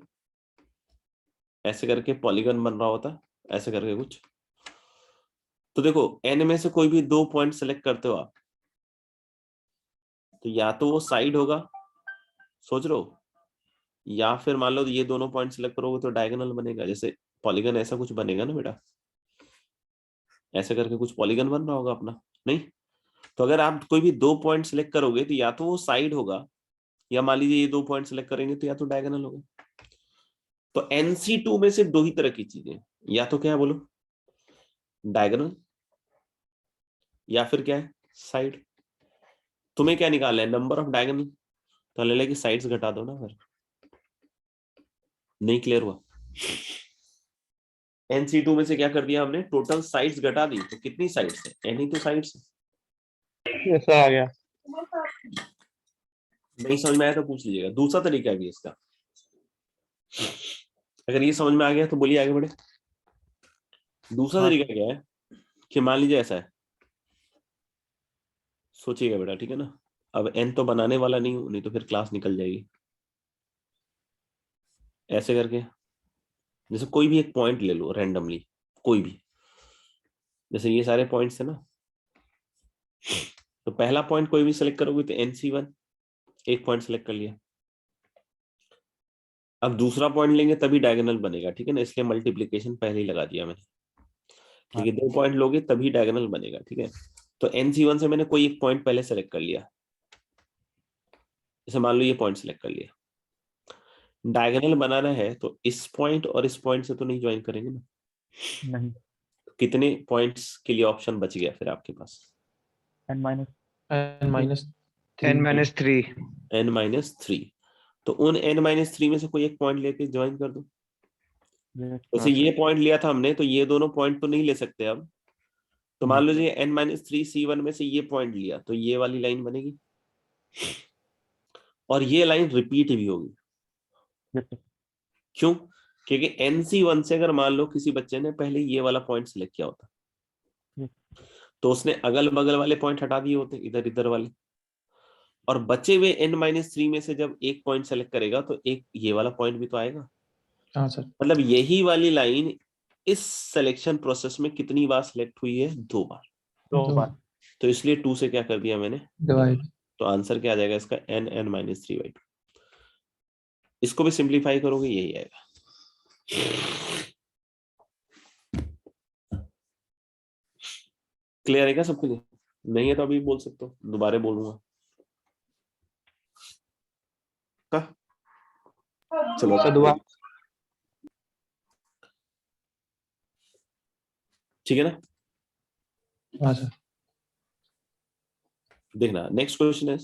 ऐसे करके पॉलीगन बन रहा होता, ऐसे करके कुछ, तो देखो n में से कोई भी 2 पॉइंट सेलेक्ट करते हो आप, तो या तो वो साइड होगा, सोच लो, या फिर मान लो ये दोनों पॉइंट सेलेक्ट करोगे तो डायगोनल बनेगा। जैसे पॉलीगन ऐसा कुछ बनेगा ना बेटा, ऐसे करके कुछ पॉलीगन बन रहा होगा अपना, नहीं? तो अगर आप कोई भी 2 पॉइंट सेलेक्ट करोगे तो या तो वो साइड होगा, या मान लीजिए ये 2 पॉइंट सेलेक्ट करेंगे तो या तो डायगोनल होगा। तो NC2 में सिर्फ 2 ही तरह की चीजें, या तो क्या है बोलो, डायगोनल, या फिर क्या है, साइड। तुम्हें क्या निकालना है? नंबर ऑफ डायगोनल, तो ले लेके साइड्स घटा दो ना। फिर नहीं क्लियर हुआ? NC2 में से क्या कर दिया हमने, टोटल साइड्स घटा दी, तो कितनी साइड्स है? n ही तो साइड्स है। ऐसा आ गया। नहीं समझ में आया तो पूछ लीजिएगा। दूसरा तरीका भी है इसका, अगर ये समझ में आ गया तो बोलिए आगे बढ़े। दूसरा तरीका क्या है कि मान लीजिए ऐसा है, सोचिएगा बेटा, ठीक है ना। अब n तो बनाने वाला नहीं हूं, नहीं तो फिर क्लास निकल जाएगी। ऐसे करके जैसे कोई भी एक पॉइंट ले लो रैंडमली, कोई भी, जैसे ये सारे पॉइंट्स है ना, तो पहला पॉइंट कोई भी सिलेक्ट करोगे तो NC1, एक पॉइंट सिलेक्ट कर लिया। अब दूसरा पॉइंट लेंगे तभी डायगोनल बनेगा, ठीक है ना, इसलिए मल्टीप्लिकेशन पहले ही लगा दिया मैंने, ठीक है। 2 पॉइंट लोगे तभी डायगोनल बनेगा, ठीक है। तो NC1 से मैंने कोई एक पॉइंट पहले सेलेक्ट कर लिया, जैसे मान लो ये पॉइंट सेलेक्ट कर लिया। डायगोनल बनाना है तो इस पॉइंट और इस पॉइंट से तो नहीं ज्वाइन करेंगे ना, नहीं। तो कितने पॉइंट्स के लिए ऑप्शन बच गया फिर आपके पास? n minus n-3। तो उन n-3 में से कोई एक पॉइंट लेके ज्वाइन कर दो। जैसे ये पॉइंट लिया था हमने, तो ये दोनों पॉइंट तो नहीं ले सकते अब, तो मान लीजिए n-3 C1 में से ये पॉइंट लिया, तो ये वाली लाइन बनेगी, और ये लाइन रिपीट भी होगी। क्यों? क्योंकि NC1 से अगर मान लो किसी बच्चे ने पहले ये वाला पॉइंट सिलेक्ट किया होता, तो उसने अगल बगल वाले पॉइंट हटा दिए होते, इधर इधर वाले, और बचे हुए n-3 में से जब एक पॉइंट सेलेक्ट करेगा तो एक ये वाला पॉइंट भी तो आएगा। हाँ सर। मतलब यही वाली लाइन इस सिलेक्शन प्रोसेस में कितनी बार सिलेक्ट हुई है? 2 बार। 2 बार। तो इसलिए 2 से क्या कर दिया मैंने? डिवाइड। तो आंसर क्या आ जाएगा इसका? n(n-3/2). इसको भी सिंप्लीफाई करोगे यही आएगा। क्लियर है क्या सबके लिए? नहीं है तो अभी बोल सकते हो, दोबारा बोलूंगा। चलो ठीक है ना? हाँ सर। देखना नेक्स्ट क्वेश्चन है,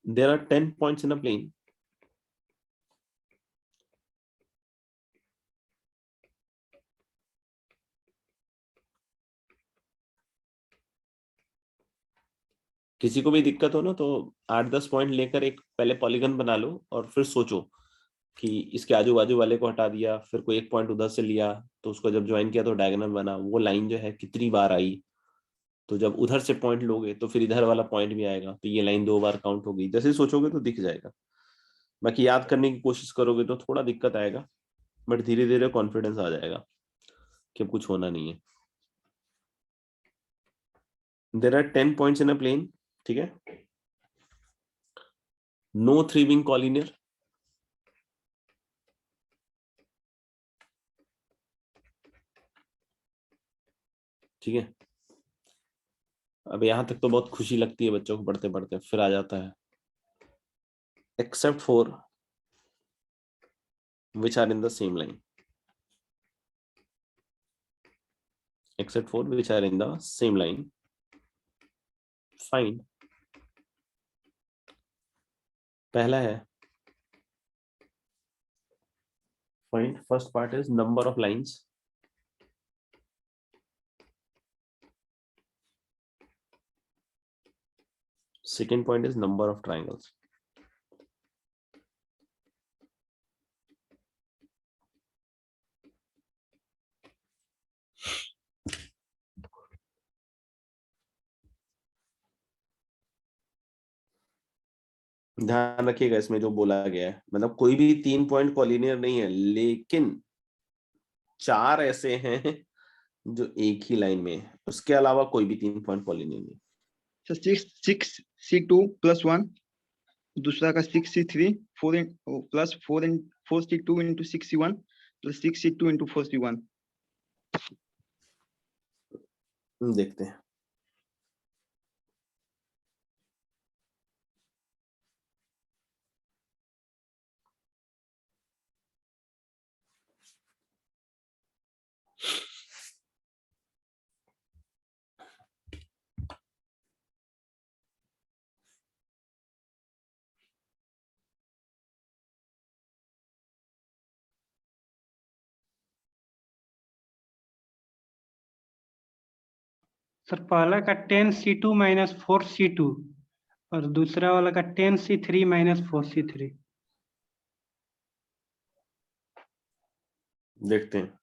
there are 10 points in a plane. किसी को भी दिक्कत हो ना तो 8-10 पॉइंट लेकर एक पहले पॉलीगन बना लो और फिर सोचो कि इसके आजू बाजू वाले को हटा दिया, फिर कोई एक पॉइंट उधर से लिया तो उसको जब ज्वाइन किया तो डायगोनल बना, वो लाइन जो है कितनी बार आई, तो जब उधर से पॉइंट लोगे तो फिर इधर वाला पॉइंट भी आएगा, तो ये लाइन 2 बार काउंट होगी। जैसे सोचोगे तो दिख जाएगा। बाकी याद करने की कोशिश करोगे तो थोड़ा दिक्कत आएगा, बट धीरे धीरे कॉन्फिडेंस आ जाएगा कि अब कुछ होना नहीं है। There are 10 points in a plane, ठीक है? No 3-wing collinear. ठीक है? अब यहां तक तो बहुत खुशी लगती है बच्चों को पढ़ते पढ़ते, फिर आ जाता है except for which are in the same line. Except for which are in the same line. Find. पहला है find, first part is number of lines. Second point is number of triangles. ध्यान रखिएगा इसमें जो बोला गया है, मतलब कोई भी 3 पॉइंट कॉलिनियर नहीं है, लेकिन 4 ऐसे हैं जो एक ही लाइन में है, उसके अलावा कोई भी 3 पॉइंट कॉलिनियर नहीं। So 6C2 + 1, दूसरा का 6C3 plus 4C2 into 6C1 plus 6C2 into 4C1। देखते हैं। सर पहला का 10C2 - 4C2 और दूसरा वाला का 10C3 - 4C3। देखते हैं।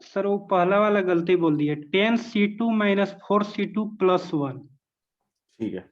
सर वो पहला वाला गलती बोल दिया, 10C2 - 4C2 + 1। ठीक है।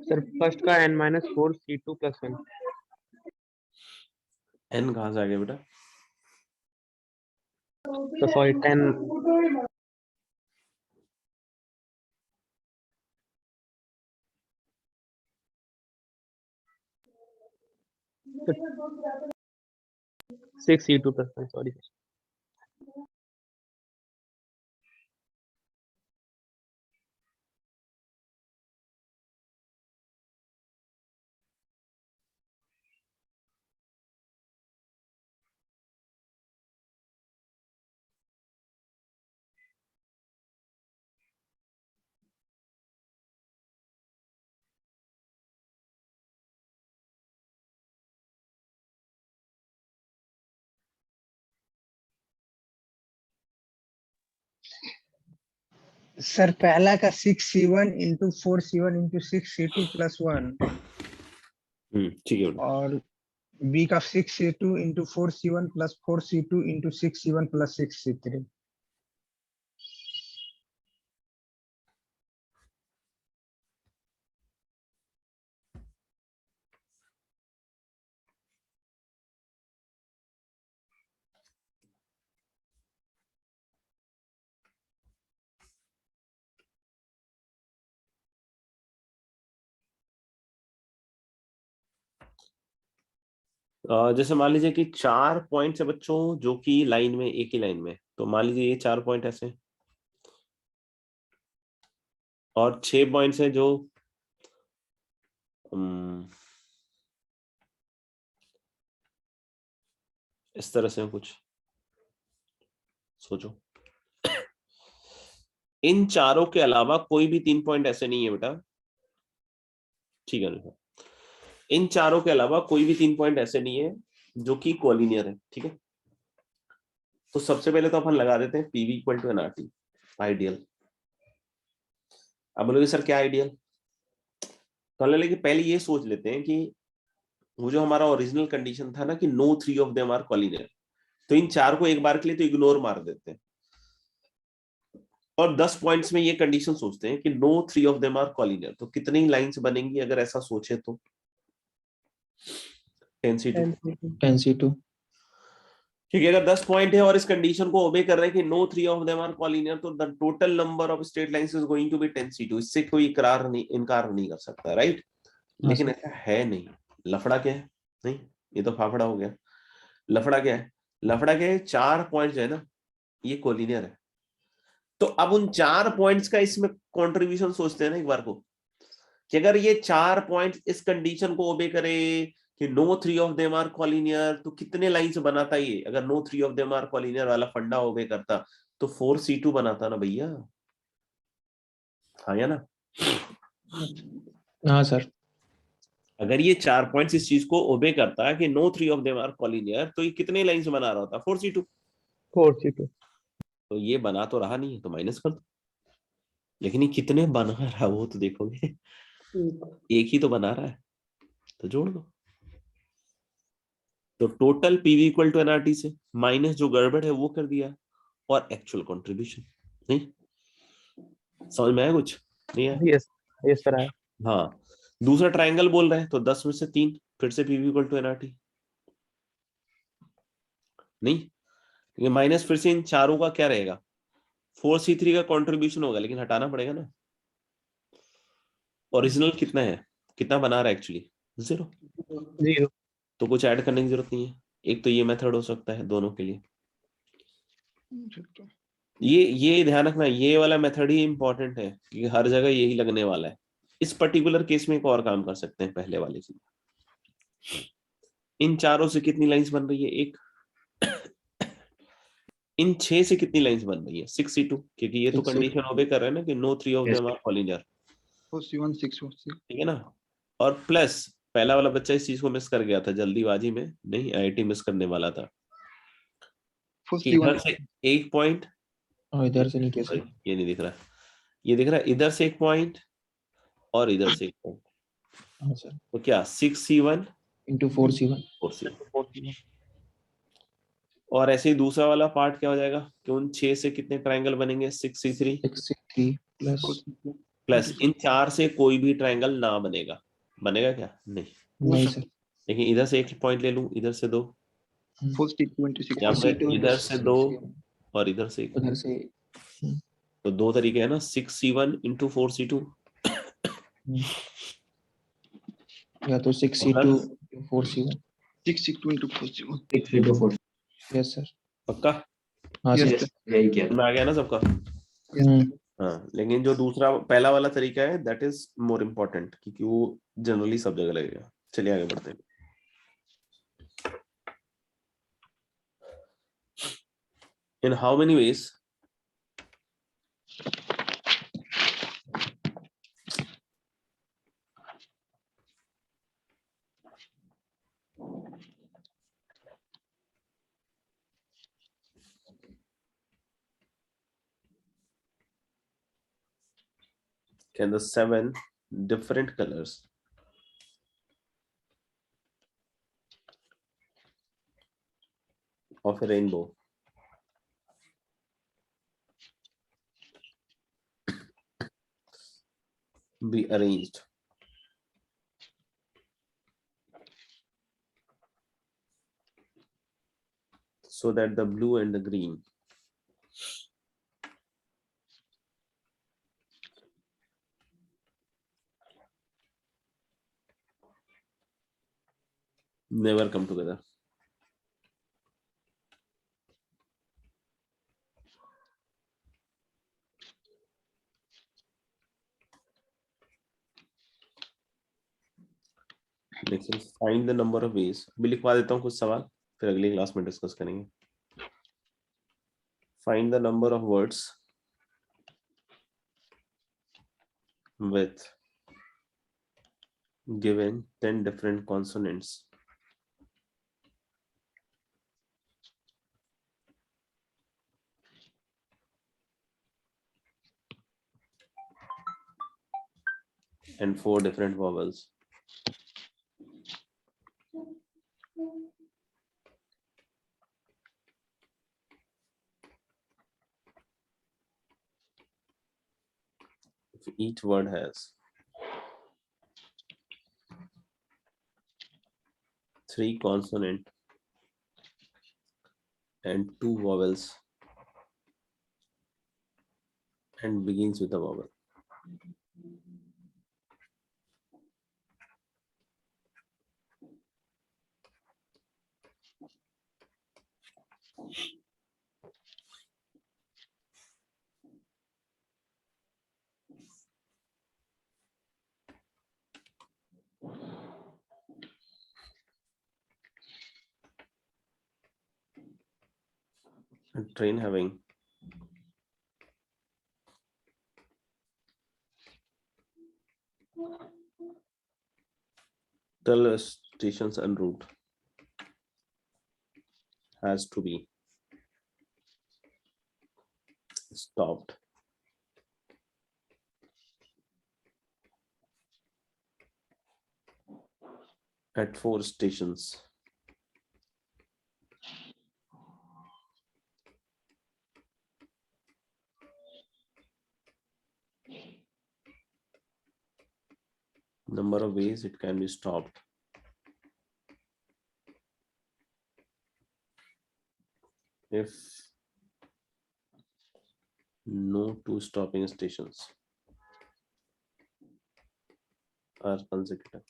सर फर्स्ट का n-4C2 + 1। n कहाँ से आ गया बेटा? तो sorry 10। Six C2 + 1, sorry sir. Sir पहला का 6C1 into 4C1 into 6C2 plus 1 ठीक है बेटा। और बी का 6C2 into 4C1 plus 4C2 into 6C1 plus 6C3। जैसे मान लीजिए कि 4 पॉइंट्स है बच्चों जो कि लाइन में, एक ही लाइन में, तो मान लीजिए ये 4 पॉइंट ऐसे, और 6 पॉइंट्स है जो इस तरह से कुछ सोचो। इन चारों के अलावा कोई भी 3 पॉइंट ऐसे नहीं है बेटा, ठीक है ना? इन चारों के अलावा कोई भी 3 पॉइंट ऐसे नहीं है जो कि कोलिनियर है, ठीक है। तो सबसे पहले तो अपन लगा देते हैं PV equal to nRT ideal. अब बोलोगे सर क्या आइडियल, तो लेकिन पहले ये सोच लेते हैं कि वो जो हमारा ओरिजिनल कंडीशन था ना कि no 3 of them are collinear, तो इन 4 को एक बार के लिए तो इग्नोर मार देते हैं और 10 पॉइंट्स में ये कंडीशन सोचते हैं कि no 3 of them are collinear. तो कितनी लाइंस बनेंगी अगर ऐसा सोचे तो? 10C2। ठीक है, अगर 10 पॉइंट है और इस कंडीशन को ओबे कर रहे हैं कि no 3 of them are collinear, तो the total number of straight lines is going to be 10C2। इससे कोई इनकार नहीं कर सकता, राइट? लेकिन ऐसा है नहीं। लफड़ा क्या है? नहीं, ये तो फाफड़ा हो गया। लफड़ा क्या है? लफड़ा क्या है? 4 पॉइंट जो है ना ये कोलिनियर है, तो अब उन 4 पॉइंट्स का इसमें कंट्रीब्यूशन सोचते हैं ना एक बार को, कि अगर ये 4 पॉइंट इस कंडीशन को ओबे करे कि no 3 of them are collinear, तो कितने लाइंस बनाता ये? अगर no 3 of them are collinear वाला फंडा ओबे करता तो 4C2 बनाता ना भैया, हाँ या ना? हाँ सर। अगर ये 4 पॉइंट्स इस चीज को ओबे करता कि no 3 of them are collinear, तो ये कितने लाइंस बना रहा होता? 4C2। 4C2। तो ये बना तो रहा नहीं है, तो माइनस कर दो। लेकिन ये कितने बना रहा वो तो देखोगे, एक ही तो बना रहा है, तो जोड़ दो। तो total PV equal to nRT से माइनस जो गड़बड़ है वो कर दिया, और एक्चुअल कंट्रीब्यूशन। नहीं समझ में आया कुछ? नहीं आया? यस यस सर है। हाँ, दूसरा ट्रायंगल बोल रहे हैं तो 10 में से 3, फिर से पीवी इक्वल टू एनआरटी। नहीं, ये माइनस फिर से इन चारों का क्या रहेगा? 4C3 का कंट्रीब्यूशन होगा, लेकिन हटाना पड़ेगा ना। ओरिजिनल कितना है, कितना बना रहा है एक्चुअली? 0। 0। तो कुछ ऐड करने की जरूरत नहीं है। एक तो ये मेथड हो सकता है दोनों के लिए। ये ध्यान रखना, ये वाला मेथड ही इंपॉर्टेंट है क्योंकि हर जगह यही लगने वाला है। इस पर्टिकुलर केस में एक और काम कर सकते हैं पहले वाले की। इन चारों से कितनी लाइंस बन रही है? एक। इन 6 से कितनी लाइंस बन रही है? 6C2, क्योंकि ये तो 6C2। कंडीशन ओबे कर रहे हैं ना कि no 3 of them are collinear, 4C1 6 ठीक है ना? और प्लस पहला वाला बच्चा इस चीज को मिस कर गया था जल्दीबाजी में, नहीं आईआईटी मिस करने वाला था कि इधर से एक पॉइंट, और इधर से नीचे से। ये नहीं दिख रहा, ये दिख रहा है इधर से एक पॉइंट और इधर से एक पॉइंट। हाँ सर। तो क्या 6C1 इंटू 4C1। 4C1। और ऐसे ही दूसरा वाला पार्ट क्या हो जाएगा कि उन 6 से कितने ट्रायंगल बनेंगे? 6C3 6C3 प्लस इन 4 से कोई भी ट्रायंगल ना बनेगा। बनेगा क्या? नहीं सर। लेकिन इधर से एक पॉइंट ले लूं, इधर से 2, 4C2 into 6 या फिर 4C2 इधर से 2 और इधर से 1, उधर से। तो 2 तरीके है ना, 6C1 into 4C2, या तो 6C2 4C1। 6C2 into 4C1। 6C2 yes sir. पक्का? हाँ Yes, सर। sir. यही क्या समझ आ गया ना सबका? हाँ, लेकिन जो दूसरा पहला वाला तरीका है दैट इज मोर इम्पोर्टेंट क्योंकि वो जनरली सब जगह लगेगा। चलिए आगे बढ़ते हैं। In how many ways Can the 7 different colors of a rainbow be arranged so that the blue and the green never come together? Next is find the number of ways. अभी लिखवा देता हूँ कुछ सवाल, फिर अगली क्लास में discuss करेंगे. Find the number of words with given 10 different consonants and 4 different vowels. If each word has 3 consonant and 2 vowels and begins with a vowel. A train having tell stations en route has to be stopped at 4 stations. Number of ways it can be stopped. If no 2 stopping stations are consecutive.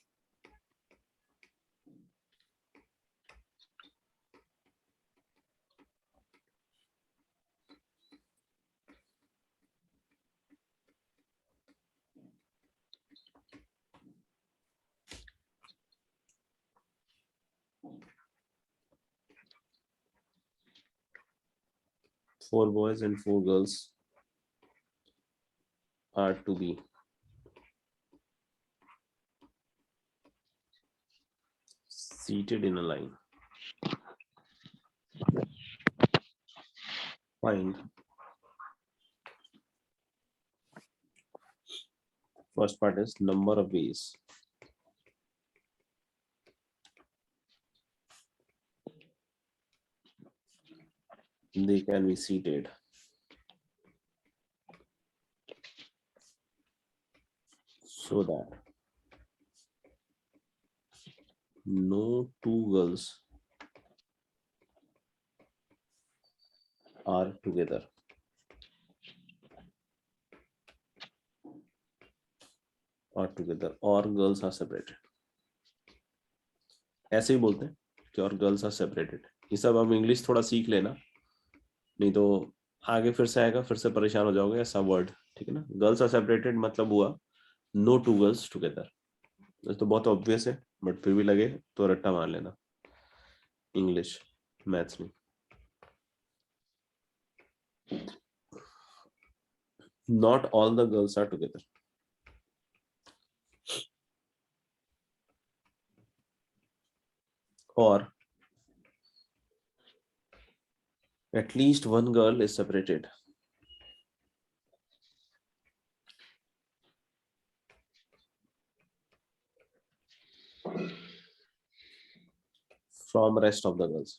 Four boys and 4 girls are to be seated in a line. Find first part is number of ways they can be seated so that no 2 girls are together. Or girls are separated. ऐसे ही बोलते हैं कि और girls are separated. ये सब अब English थोड़ा सीख लेना, नहीं तो आगे फिर से आएगा, फिर से परेशान हो जाओगे ऐसा वर्ड. ठीक है ना. गर्ल्स आर सेपरेटेड मतलब हुआ नो 2 गर्ल्स टुगेदर. तो बहुत ऑब्वियस है, बट फिर भी लगे तो रट्टा मार लेना. इंग्लिश, मैथ्स नहीं. Not all the girls are together. Or at least one girl is separated from rest of the girls.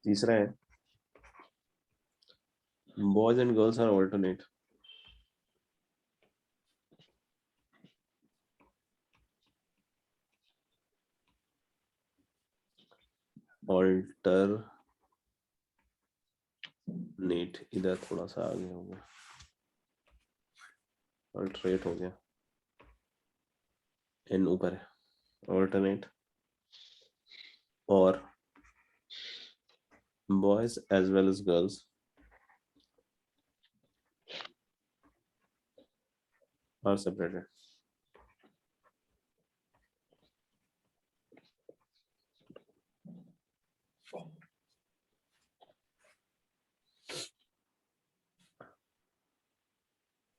तीसरा है boys and girls are alternate. alternate इधर थोड़ा सा आगे हो गया, alternate हो गया, n ऊपर है, alternate और boys as well as girls are separated.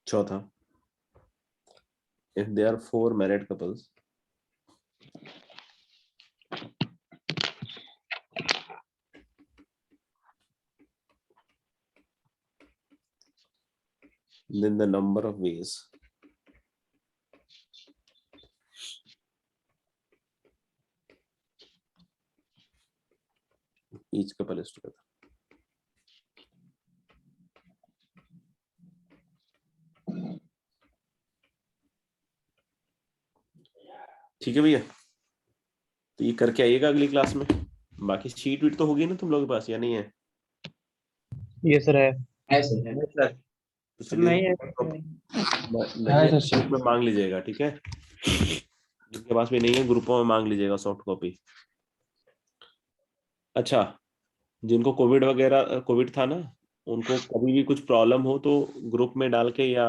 चौथा, if there are 4 married couples, then the number of ways each couple is together. ठीक है भैया, तो ये करके आइएगा अगली क्लास में। बाकी शीट वीट तो होगी ना तुम लोगों के पास या नहीं है? ये सर है। तो चलिए नहीं है। नहीं है, में मांग लीजिएगा, ठीक है? जिनके पास भी नहीं है ग्रुपों में मांग लीजिएगा सॉफ्ट कॉपी। अच्छा, जिनको कोविड वगैरह कोविड था ना, उनको कभी भी कुछ प्रॉब्लम हो तो ग्रुप में डाल के या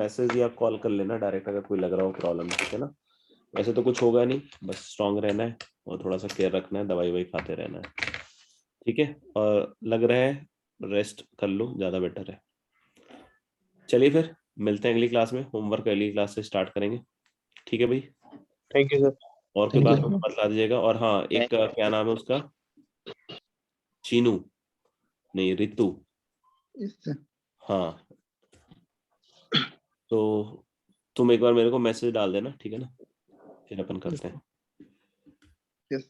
मैसेज या कॉल कर लेना डायरेक्ट, अगर कोई लग रहा हो प्रॉब्लम, ठीक है ना? वैसे तो कुछ होगा नहीं, बस स्ट्रांग रहना है और थोड़ा सा केयर रखना है, दवाई वही खाते रहना है, ठीक है? और लग रहा है रेस्ट कर लो, ज्यादा बेटर है। चलिए फिर मिलते हैं अगली क्लास में, होमवर्क अगली क्लास से स्टार्ट करेंगे, ठीक है भाई? Thank you sir. और कोई बात हो बता दीजिएगा। और हाँ, एक क्या नाम है उसका, चीनू नहीं रितु, हाँ, तो तुम एक बार मेरे को मैसेज डाल देना, ठीक है ना? फिर अपन करते हैं। यस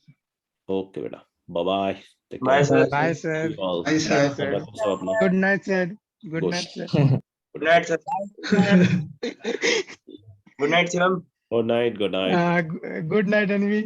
ओके बेटा, bye bye, bye sir. Bye sir. Bye sir. Good night sir. Good night sir. Good night sir. Good night Shivam. Good night, good night, good night अनवी।